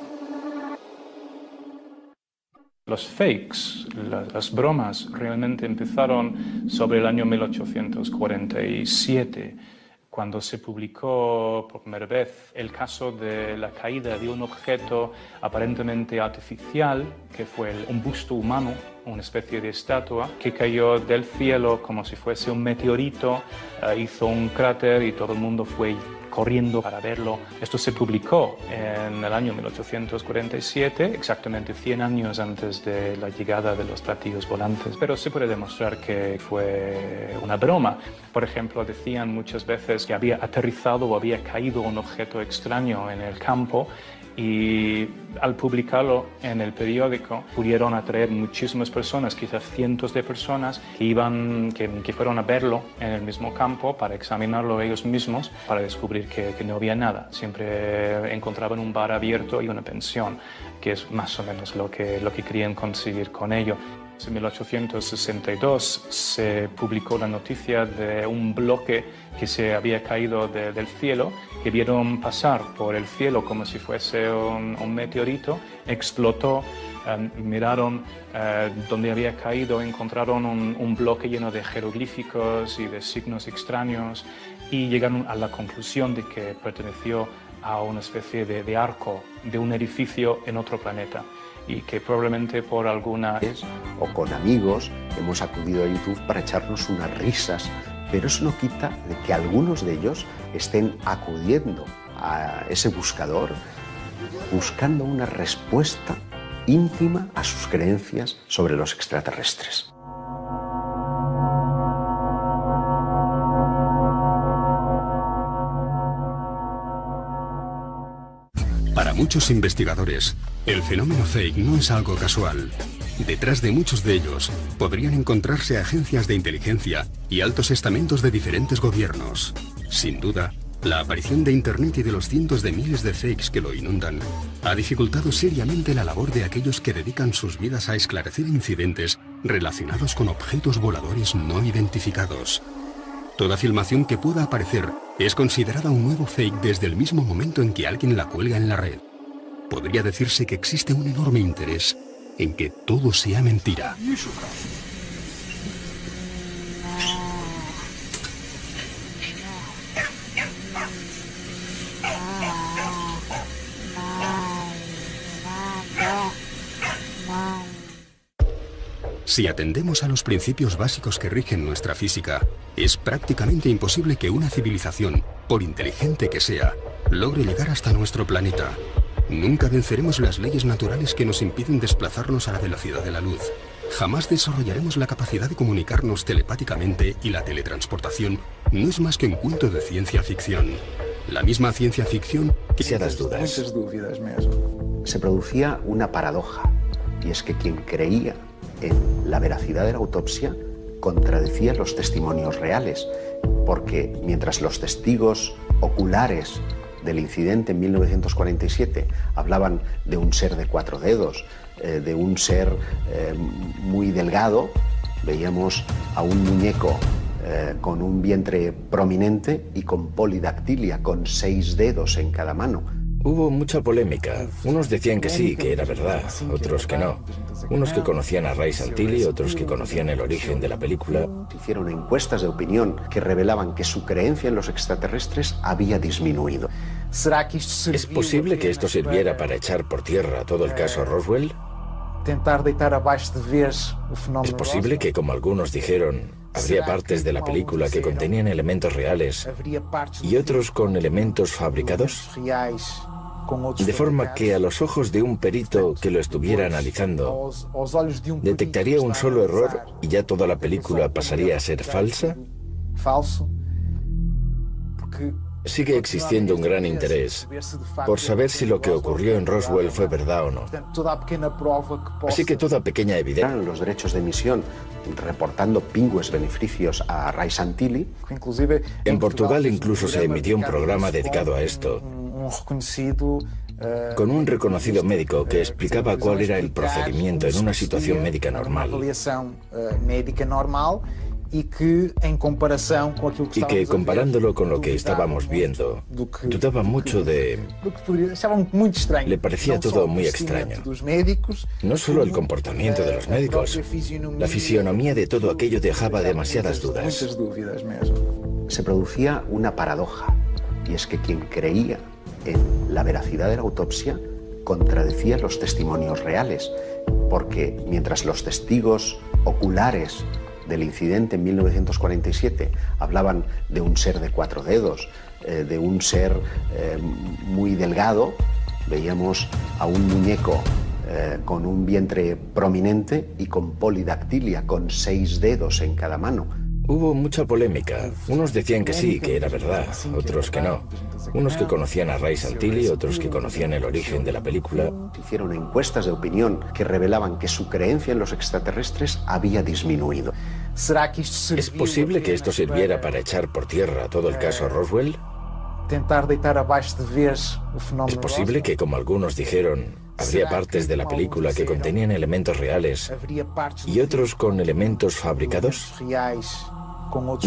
Los fakes, las bromas, realmente empezaron sobre el año 1847, cuando se publicó por primera vez el caso de la caída de un objeto aparentemente artificial, que fue un busto humano, una especie de estatua, que cayó del cielo como si fuese un meteorito, hizo un cráter y todo el mundo fue corriendo para verlo. Esto se publicó en el año 1847, exactamente 100 años antes de la llegada de los platillos volantes, pero se puede demostrar que fue una broma. Por ejemplo, decían muchas veces que había aterrizado o había caído un objeto extraño en el campo, y al publicarlo en el periódico pudieron atraer muchísimas personas, quizás cientos de personas que fueron a verlo en el mismo campo para examinarlo ellos mismos, para descubrir que no había nada. Siempre encontraban un bar abierto y una pensión, que es más o menos lo que querían conseguir con ello. En 1862 se publicó la noticia de un bloque que se había caído del cielo, que vieron pasar por el cielo como si fuese un meteorito, explotó, miraron donde había caído, encontraron un bloque lleno de jeroglíficos y de signos extraños, y llegaron a la conclusión de que perteneció a una especie de arco de un edificio en otro planeta, y que probablemente por alguna... O con amigos hemos acudido a YouTube para echarnos unas risas, pero eso no quita de que algunos de ellos estén acudiendo a ese buscador buscando una respuesta íntima a sus creencias sobre los extraterrestres. Para muchos investigadores, el fenómeno fake no es algo casual. Detrás de muchos de ellos podrían encontrarse agencias de inteligencia y altos estamentos de diferentes gobiernos. Sin duda, la aparición de Internet y de los cientos de miles de fakes que lo inundan ha dificultado seriamente la labor de aquellos que dedican sus vidas a esclarecer incidentes relacionados con objetos voladores no identificados. Toda filmación que pueda aparecer es considerada un nuevo fake desde el mismo momento en que alguien la cuelga en la red. Podría decirse que existe un enorme interés en que todo sea mentira. Si atendemos a los principios básicos que rigen nuestra física, es prácticamente imposible que una civilización, por inteligente que sea, logre llegar hasta nuestro planeta. Nunca venceremos las leyes naturales que nos impiden desplazarnos a la velocidad de la luz. Jamás desarrollaremos la capacidad de comunicarnos telepáticamente, y la teletransportación no es más que un cuento de ciencia ficción. La misma ciencia ficción que... Se producía una paradoja, y es que quien creía en la veracidad de la autopsia contradecía los testimonios reales, porque mientras los testigos oculares del incidente en 1947 hablaban de un ser de 4 dedos, de un ser muy delgado, veíamos a un muñeco con un vientre prominente y con polidactilia, con 6 dedos en cada mano. Hubo mucha polémica. Unos decían que sí, que era verdad, otros que no. Unos que conocían a Ray Santilli, otros que conocían el origen de la película. Hicieron encuestas de opinión que revelaban que su creencia en los extraterrestres había disminuido. ¿Es posible que esto sirviera para echar por tierra todo el caso Roswell? ¿Es posible que, como algunos dijeron, habría partes de la película que contenían elementos reales y otros con elementos fabricados? De forma que a los ojos de un perito que lo estuviera analizando, detectaría un solo error y ya toda la película pasaría a ser falsa. Sigue existiendo un gran interés por saber si lo que ocurrió en Roswell fue verdad o no. Así que toda pequeña evidencia... Los derechos de emisión, reportando pingües beneficios a Ray Santilli. En Portugal incluso se emitió un programa dedicado a esto. con un reconocido médico que explicaba cuál era el procedimiento en una situación médica normal. Y que comparándolo con lo que estábamos viendo, dudaba mucho de... Le parecía todo muy extraño. No solo el comportamiento de los médicos, la fisionomía de todo aquello dejaba demasiadas dudas. Se producía una paradoja, y es que quien creía en la veracidad de la autopsia contradecía los testimonios reales, porque mientras los testigos oculares del incidente en 1947 hablaban de un ser de 4 dedos, de un ser muy delgado, veíamos a un muñeco con un vientre prominente y con polidactilia, con 6 dedos en cada mano. Hubo mucha polémica. Unos decían que sí, que era verdad, otros que no. Unos que conocían a Ray Santilli, otros que conocían el origen de la película. Hicieron encuestas de opinión que revelaban que su creencia en los extraterrestres había disminuido. ¿Es posible que esto sirviera para echar por tierra todo el caso Roswell? ¿Es posible que, como algunos dijeron, habría partes de la película que contenían elementos reales y otros con elementos fabricados?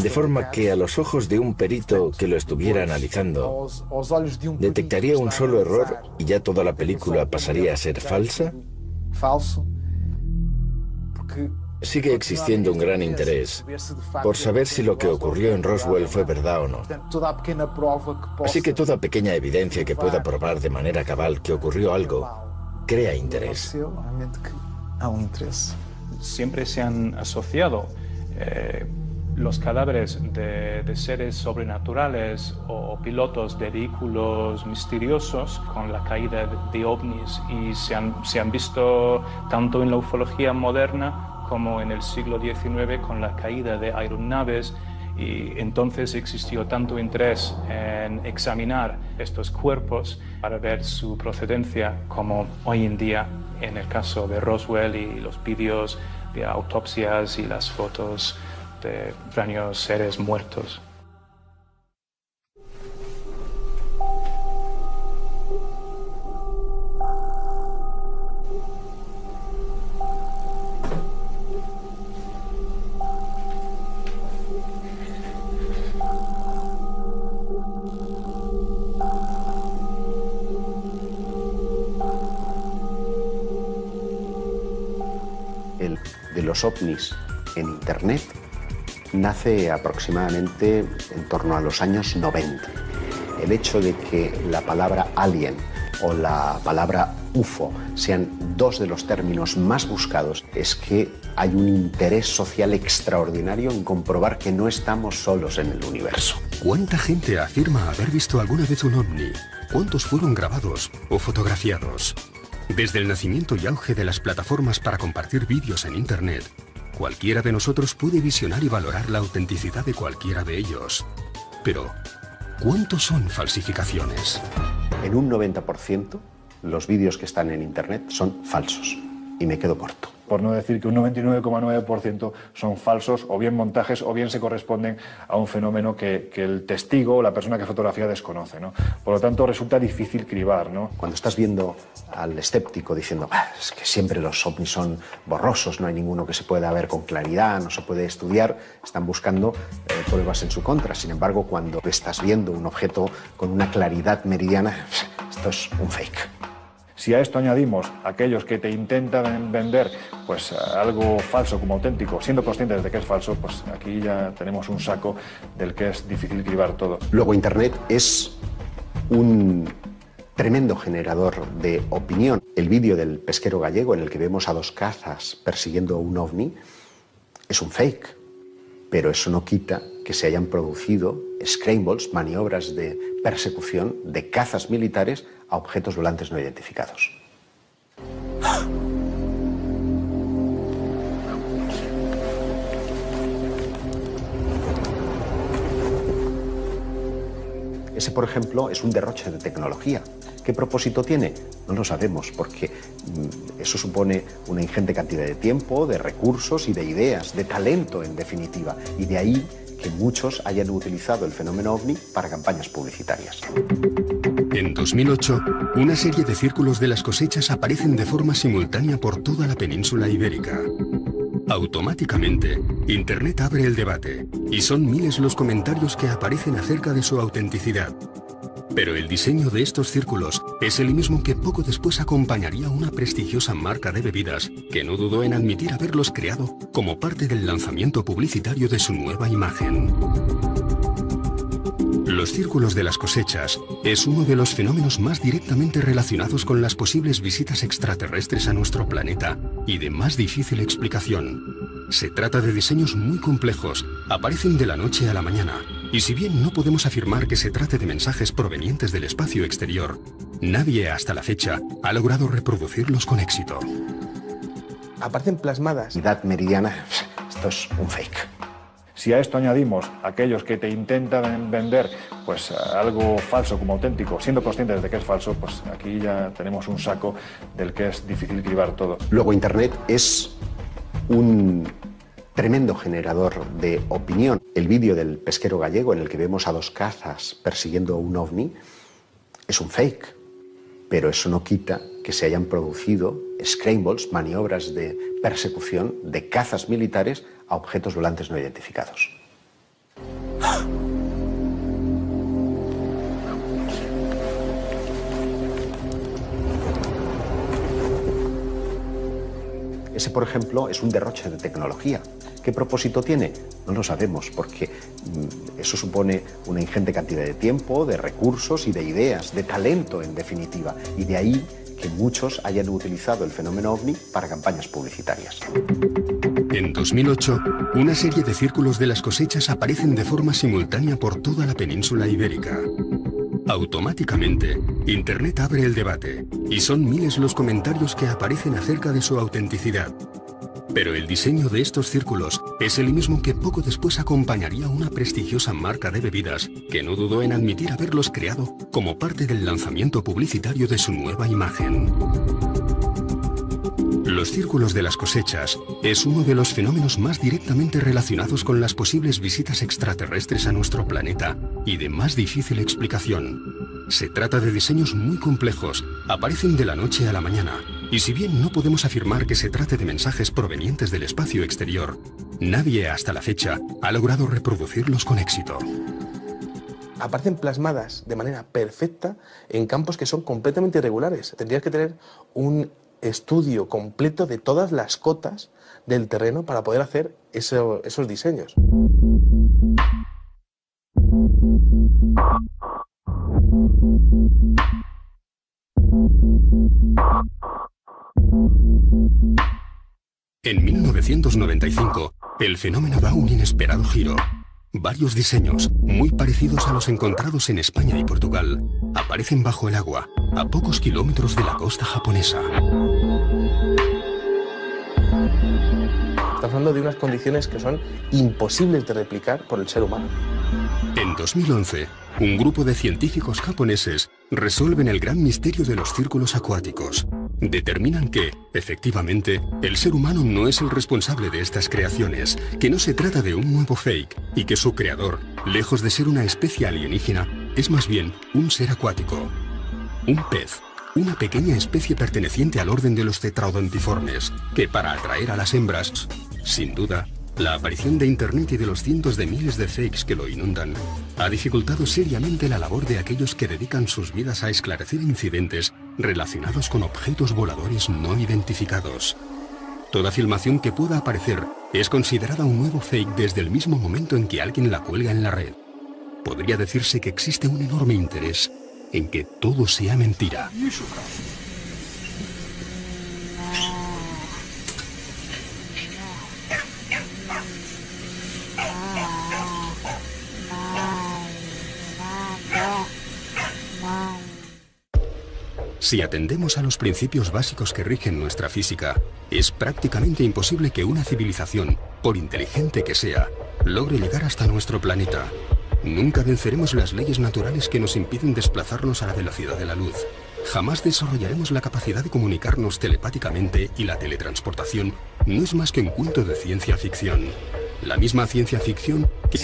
De forma que a los ojos de un perito que lo estuviera analizando, detectaría un solo error y ya toda la película pasaría a ser falsa. Sigue existiendo un gran interés por saber si lo que ocurrió en Roswell fue verdad o no. Así que toda pequeña evidencia que pueda probar de manera cabal que ocurrió algo crea interés. Siempre se han asociado los cadáveres de seres sobrenaturales o pilotos de vehículos misteriosos con la caída de ovnis, y se han visto tanto en la ufología moderna como en el siglo XIX con la caída de aeronaves, y entonces existió tanto interés en examinar estos cuerpos para ver su procedencia como hoy en día en el caso de Roswell y los vídeos de autopsias y las fotos de extraños seres muertos. El de los ovnis en Internet nace aproximadamente en torno a los años 90. El hecho de que la palabra alien o la palabra UFO sean dos de los términos más buscados es que hay un interés social extraordinario en comprobar que no estamos solos en el universo. ¿Cuánta gente afirma haber visto alguna vez un ovni? ¿Cuántos fueron grabados o fotografiados? Desde el nacimiento y auge de las plataformas para compartir vídeos en Internet, cualquiera de nosotros puede visionar y valorar la autenticidad de cualquiera de ellos. Pero, ¿cuántos son falsificaciones? En un 90%, los vídeos que están en Internet son falsos. Y me quedo corto. Por no decir que un 99,9% son falsos, o bien montajes, o bien se corresponden a un fenómeno que el testigo o la persona que fotografía desconoce, ¿no? Por lo tanto, resulta difícil cribar, ¿no? Cuando estás viendo al escéptico diciendo es que siempre los ovnis son borrosos, no hay ninguno que se pueda ver con claridad, no se puede estudiar, están buscando pruebas en su contra. Sin embargo, cuando estás viendo un objeto con una claridad meridiana, esto es un fake. Si a esto añadimos aquellos que te intentan vender pues algo falso como auténtico, siendo conscientes de que es falso, pues aquí ya tenemos un saco del que es difícil cribar todo. Luego Internet es un tremendo generador de opinión. El vídeo del pesquero gallego en el que vemos a dos cazas persiguiendo un ovni es un fake, pero eso no quita que se hayan producido scrambles, maniobras de persecución de cazas militares a objetos volantes no identificados. Ese, por ejemplo, es un derroche de tecnología. ¿Qué propósito tiene? No lo sabemos, porque eso supone una ingente cantidad de tiempo, de recursos y de ideas, de talento, en definitiva. Y de ahí que muchos hayan utilizado el fenómeno ovni para campañas publicitarias. En 2008, una serie de círculos de las cosechas aparecen de forma simultánea por toda la península ibérica. Automáticamente, Internet abre el debate y son miles los comentarios que aparecen acerca de su autenticidad. Pero el diseño de estos círculos es el mismo que poco después acompañaría a una prestigiosa marca de bebidas que no dudó en admitir haberlos creado como parte del lanzamiento publicitario de su nueva imagen. Los círculos de las cosechas es uno de los fenómenos más directamente relacionados con las posibles visitas extraterrestres a nuestro planeta y de más difícil explicación. Se trata de diseños muy complejos, aparecen de la noche a la mañana, y si bien no podemos afirmar que se trate de mensajes provenientes del espacio exterior, nadie hasta la fecha ha logrado reproducirlos con éxito. Aparecen plasmadas. Edad meridiana, esto es un fake. Si a esto añadimos aquellos que te intentan vender pues algo falso como auténtico, siendo conscientes de que es falso, pues aquí ya tenemos un saco del que es difícil cribar todo. Luego Internet es un tremendo generador de opinión. El vídeo del pesquero gallego en el que vemos a dos cazas persiguiendo un ovni es un fake, pero eso no quita que se hayan producido scrambles, maniobras de persecución de cazas militares a objetos volantes no identificados. Ese, por ejemplo, es un derroche de tecnología. ¿Qué propósito tiene? No lo sabemos, porque eso supone una ingente cantidad de tiempo, de recursos y de ideas, de talento, en definitiva. Y de ahí que muchos hayan utilizado el fenómeno OVNI para campañas publicitarias. En 2008, una serie de círculos de las cosechas aparecen de forma simultánea por toda la península ibérica. Automáticamente, Internet abre el debate y son miles los comentarios que aparecen acerca de su autenticidad. Pero el diseño de estos círculos es el mismo que poco después acompañaría a una prestigiosa marca de bebidas que no dudó en admitir haberlos creado como parte del lanzamiento publicitario de su nueva imagen. Los círculos de las cosechas es uno de los fenómenos más directamente relacionados con las posibles visitas extraterrestres a nuestro planeta y de más difícil explicación. Se trata de diseños muy complejos, aparecen de la noche a la mañana, y si bien no podemos afirmar que se trate de mensajes provenientes del espacio exterior, nadie hasta la fecha ha logrado reproducirlos con éxito. Aparecen plasmadas de manera perfecta en campos que son completamente irregulares. Tendrías que tener un estudio completo de todas las cotas del terreno para poder hacer esos diseños. En 1995, el fenómeno da un inesperado giro. Varios diseños, muy parecidos a los encontrados en España y Portugal, aparecen bajo el agua, a pocos kilómetros de la costa japonesa. Estamos hablando de unas condiciones que son imposibles de replicar por el ser humano. En 2011, un grupo de científicos japoneses resuelven el gran misterio de los círculos acuáticos. Determinan que, efectivamente, el ser humano no es el responsable de estas creaciones, que no se trata de un nuevo fake y que su creador, lejos de ser una especie alienígena, es más bien un ser acuático. Un pez, una pequeña especie perteneciente al orden de los tetraodontiformes, que para atraer a las hembras, sin duda, la aparición de Internet y de los cientos de miles de fakes que lo inundan ha dificultado seriamente la labor de aquellos que dedican sus vidas a esclarecer incidentes relacionados con objetos voladores no identificados. Toda filmación que pueda aparecer es considerada un nuevo fake desde el mismo momento en que alguien la cuelga en la red. Podría decirse que existe un enorme interés en que todo sea mentira. Si atendemos a los principios básicos que rigen nuestra física, es prácticamente imposible que una civilización, por inteligente que sea, logre llegar hasta nuestro planeta. Nunca venceremos las leyes naturales que nos impiden desplazarnos a la velocidad de la luz. Jamás desarrollaremos la capacidad de comunicarnos telepáticamente y la teletransportación no es más que un cuento de ciencia ficción. La misma ciencia ficción que...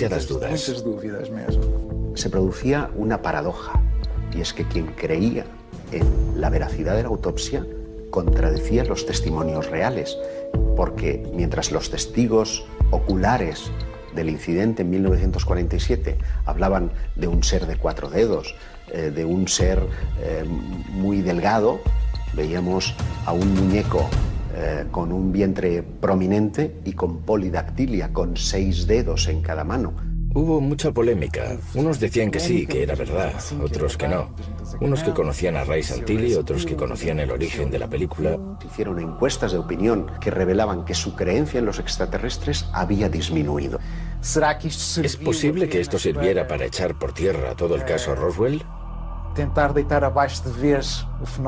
Se producía una paradoja. y es que quien creía en la veracidad de la autopsia contradecía los testimonios reales, porque mientras los testigos oculares del incidente en 1947 hablaban de un ser de 4 dedos, de un ser muy delgado, veíamos a un muñeco con un vientre prominente y con polidactilia, con 6 dedos en cada mano. Hubo mucha polémica. Unos decían que sí, que era verdad, otros que no. Unos que conocían a Ray Santilli, otros que conocían el origen de la película. Hicieron encuestas de opinión que revelaban que su creencia en los extraterrestres había disminuido. ¿Es posible que esto sirviera para echar por tierra todo el caso Roswell?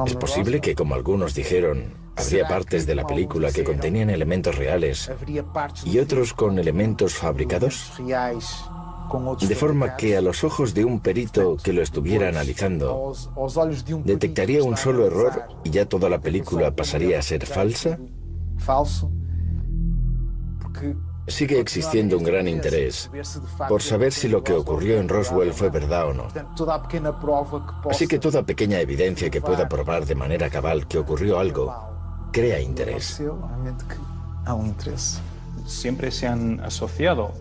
¿Es posible que, como algunos dijeron, habría partes de la película que contenían elementos reales y otros con elementos fabricados? De forma que a los ojos de un perito que lo estuviera analizando, detectaría un solo error y ya toda la película pasaría a ser falsa. Sigue existiendo un gran interés por saber si lo que ocurrió en Roswell fue verdad o no. Así que toda pequeña evidencia que pueda probar de manera cabal que ocurrió algo crea interés. Siempre se han asociado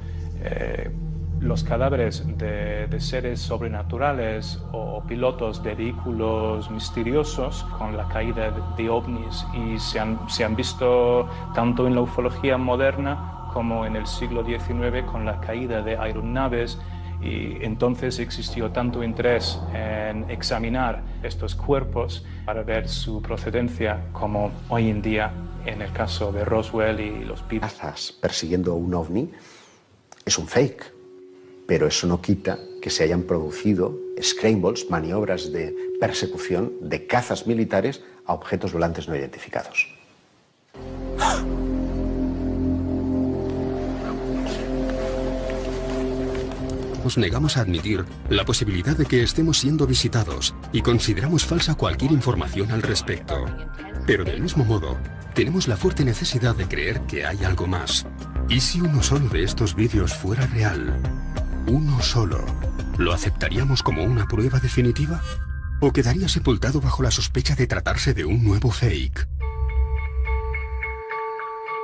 los cadáveres de seres sobrenaturales o pilotos de vehículos misteriosos con la caída de ovnis, y se han visto tanto en la ufología moderna como en el siglo XIX con la caída de aeronaves, y entonces existió tanto interés en examinar estos cuerpos para ver su procedencia como hoy en día en el caso de Roswell y los cazas persiguiendo un ovni es un fake, pero eso no quita que se hayan producido scrambles, maniobras de persecución de cazas militares a objetos volantes no identificados. Nos negamos a admitir la posibilidad de que estemos siendo visitados y consideramos falsa cualquier información al respecto. Pero del mismo modo, tenemos la fuerte necesidad de creer que hay algo más. ¿Y si uno solo de estos vídeos fuera real? ¿Uno solo? ¿Lo aceptaríamos como una prueba definitiva? ¿O quedaría sepultado bajo la sospecha de tratarse de un nuevo fake?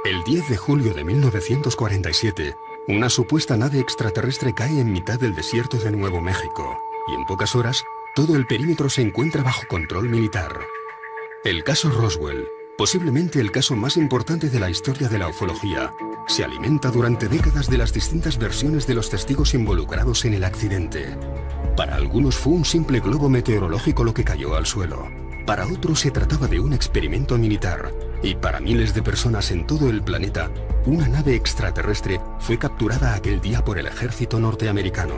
El 10 de julio de 1947, una supuesta nave extraterrestre cae en mitad del desierto de Nuevo México, y en pocas horas, todo el perímetro se encuentra bajo control militar. El caso Roswell, posiblemente el caso más importante de la historia de la ufología, se alimenta durante décadas de las distintas versiones de los testigos involucrados en el accidente. Para algunos fue un simple globo meteorológico lo que cayó al suelo. Para otros se trataba de un experimento militar. Y para miles de personas en todo el planeta, una nave extraterrestre fue capturada aquel día por el ejército norteamericano.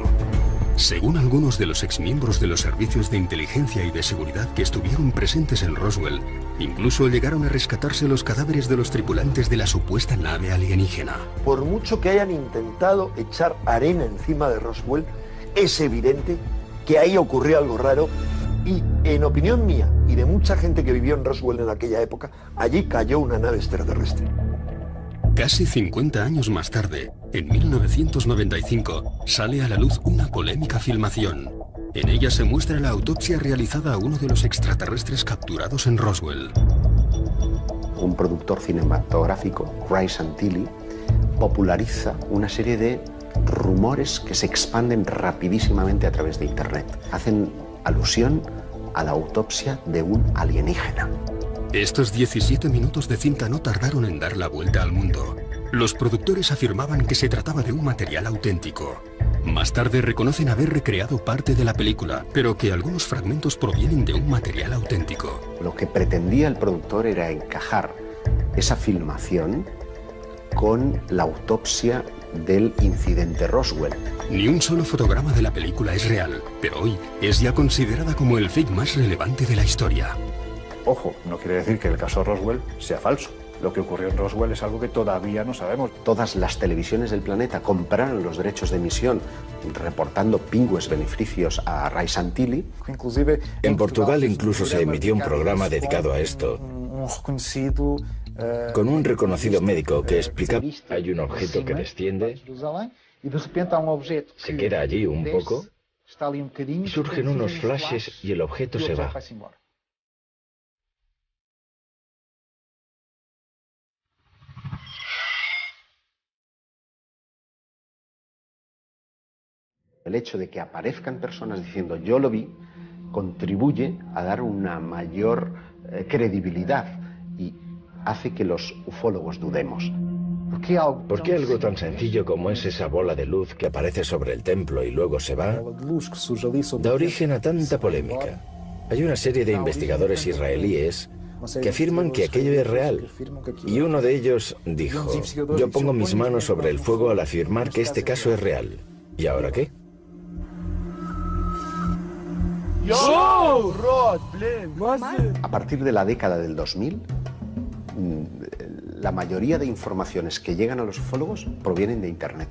Según algunos de los exmiembros de los servicios de inteligencia y de seguridad que estuvieron presentes en Roswell, incluso llegaron a rescatarse los cadáveres de los tripulantes de la supuesta nave alienígena. Por mucho que hayan intentado echar arena encima de Roswell, es evidente que ahí ocurrió algo raro. Y en opinión mía y de mucha gente que vivió en Roswell en aquella época, allí cayó una nave extraterrestre. Casi 50 años más tarde, en 1995, sale a la luz una polémica filmación. En ella se muestra la autopsia realizada a uno de los extraterrestres capturados en Roswell. Un productor cinematográfico, Ray Santilli, populariza una serie de rumores que se expanden rapidísimamente a través de Internet. Hacen alusión a la autopsia de un alienígena. Estos 17 minutos de cinta no tardaron en dar la vuelta al mundo. Los productores afirmaban que se trataba de un material auténtico. Más tarde reconocen haber recreado parte de la película, pero que algunos fragmentos provienen de un material auténtico. Lo que pretendía el productor era encajar esa filmación con la autopsia del incidente Roswell. Ni un solo fotograma de la película es real, pero hoy es ya considerada como el fake más relevante de la historia. Ojo, no quiere decir que el caso Roswell sea falso. Lo que ocurrió en Roswell es algo que todavía no sabemos. Todas las televisiones del planeta compraron los derechos de emisión, reportando pingües beneficios a Ray Santilli. En Portugal incluso se emitió un programa dedicado a esto, con un reconocido médico que explicaba: hay un objeto que desciende, se queda allí un poco Surgen unos flashes y el objeto se va. El hecho de que aparezcan personas diciendo yo lo vi contribuye a dar una mayor credibilidad y hace que los ufólogos dudemos. ¿Por qué algo tan sencillo como es esa bola de luz que aparece sobre el templo y luego se va, da origen a tanta polémica? Hay una serie de investigadores israelíes que afirman que aquello es real. Y uno de ellos dijo, yo pongo mis manos sobre el fuego al afirmar que este caso es real. ¿Y ahora qué? A partir de la década del 2000, la mayoría de informaciones que llegan a los ufólogos provienen de Internet.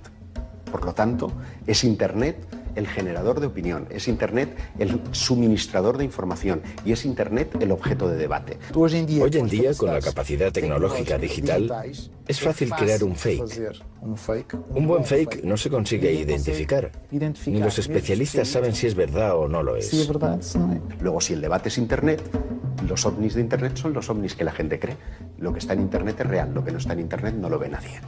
Por lo tanto, es Internet el generador de opinión, es Internet el suministrador de información y es Internet el objeto de debate. Hoy en día, con la capacidad tecnológica digital, es fácil crear un fake. Un buen fake no se consigue identificar. Ni los especialistas saben si es verdad o no lo es. Luego, si el debate es Internet, los ovnis de Internet son los ovnis que la gente cree. Lo que está en Internet es real, lo que no está en Internet no lo ve nadie.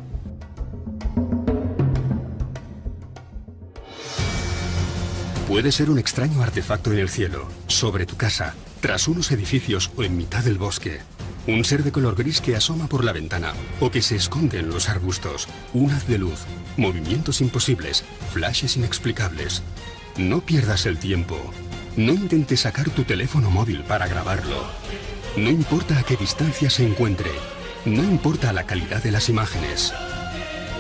Puede ser un extraño artefacto en el cielo, sobre tu casa, tras unos edificios o en mitad del bosque. Un ser de color gris que asoma por la ventana o que se esconde en los arbustos. Un haz de luz, movimientos imposibles, flashes inexplicables. No pierdas el tiempo. No intentes sacar tu teléfono móvil para grabarlo. No importa a qué distancia se encuentre. No importa la calidad de las imágenes.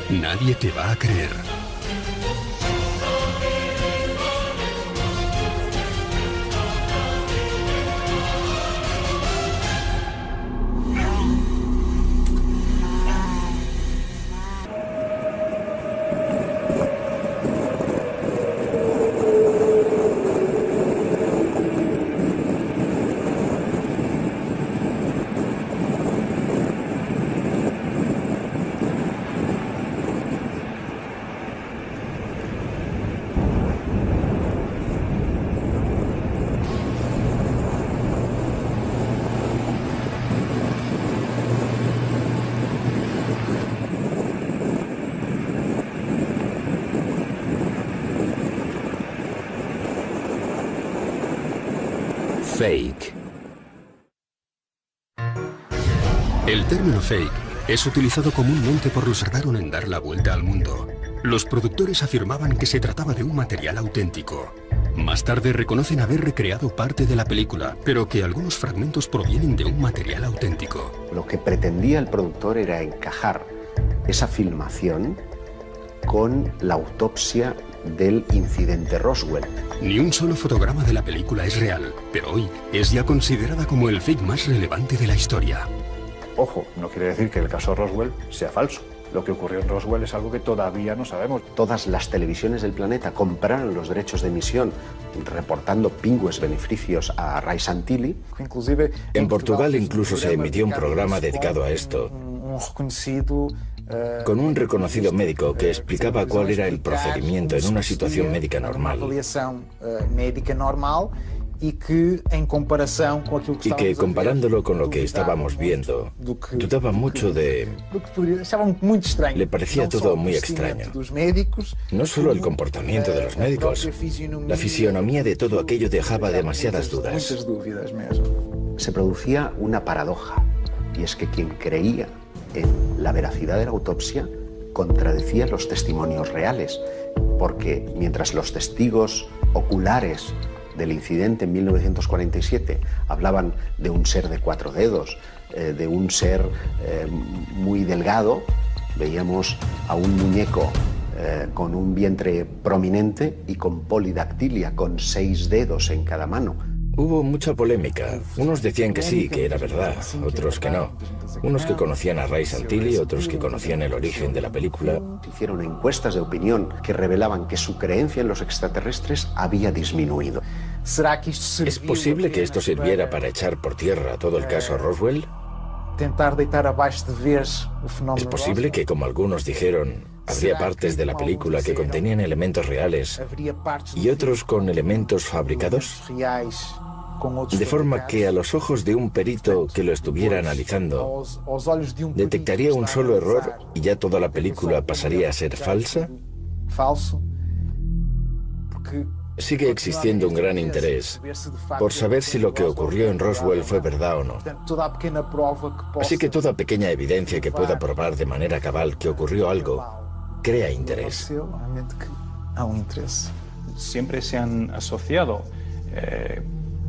Nadie te va a creer. Fake. El término fake es utilizado comúnmente por los que tardaron en dar la vuelta al mundo. Los productores afirmaban que se trataba de un material auténtico. Más tarde reconocen haber recreado parte de la película, pero que algunos fragmentos provienen de un material auténtico. Lo que pretendía el productor era encajar esa filmación con la autopsia del incidente Roswell. Ni un solo fotograma de la película es real, pero hoy es ya considerada como el fake más relevante de la historia. Ojo, no quiere decir que el caso Roswell sea falso. Lo que ocurrió en Roswell es algo que todavía no sabemos. Todas las televisiones del planeta compraron los derechos de emisión reportando pingües beneficios a Ray Santilli. En Portugal incluso se emitió un programa dedicado a esto, con un reconocido médico que explicaba cuál era el procedimiento en una situación médica normal. Y que comparándolo con lo que estábamos viendo, dudaba mucho de... Le parecía todo muy extraño. No solo el comportamiento de los médicos, la fisionomía de todo aquello dejaba demasiadas dudas. Se producía una paradoja, y es que quien creía en la veracidad de la autopsia contradecía los testimonios reales, porque mientras los testigos oculares del incidente en 1947 hablaban de un ser de 4 dedos, de un ser muy delgado, veíamos a un muñeco con un vientre prominente y con polidactilia, con 6 dedos en cada mano. Hubo mucha polémica. Unos decían que sí, que era verdad, otros que no. Unos que conocían a Ray Santilli, otros que conocían el origen de la película. Hicieron encuestas de opinión que revelaban que su creencia en los extraterrestres había disminuido. ¿Es posible que esto sirviera para echar por tierra todo el caso Roswell? ¿Es posible que, como algunos dijeron, habría partes de la película que contenían elementos reales y otros con elementos fabricados, de forma que a los ojos de un perito que lo estuviera analizando detectaría un solo error y ya toda la película pasaría a ser falsa. Sigue existiendo un gran interés por saber si lo que ocurrió en Roswell fue verdad o no. Así que toda pequeña evidencia que pueda probar de manera cabal que ocurrió algo crea interés. Siempre se han asociado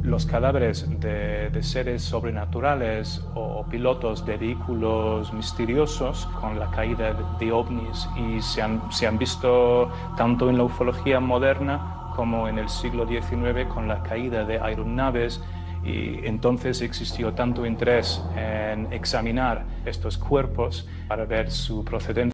los cadáveres de seres sobrenaturales o pilotos de vehículos misteriosos con la caída de ovnis, y se han visto tanto en la ufología moderna como en el siglo XIX con la caída de aeronaves, y entonces existió tanto interés en examinar estos cuerpos para ver su procedencia.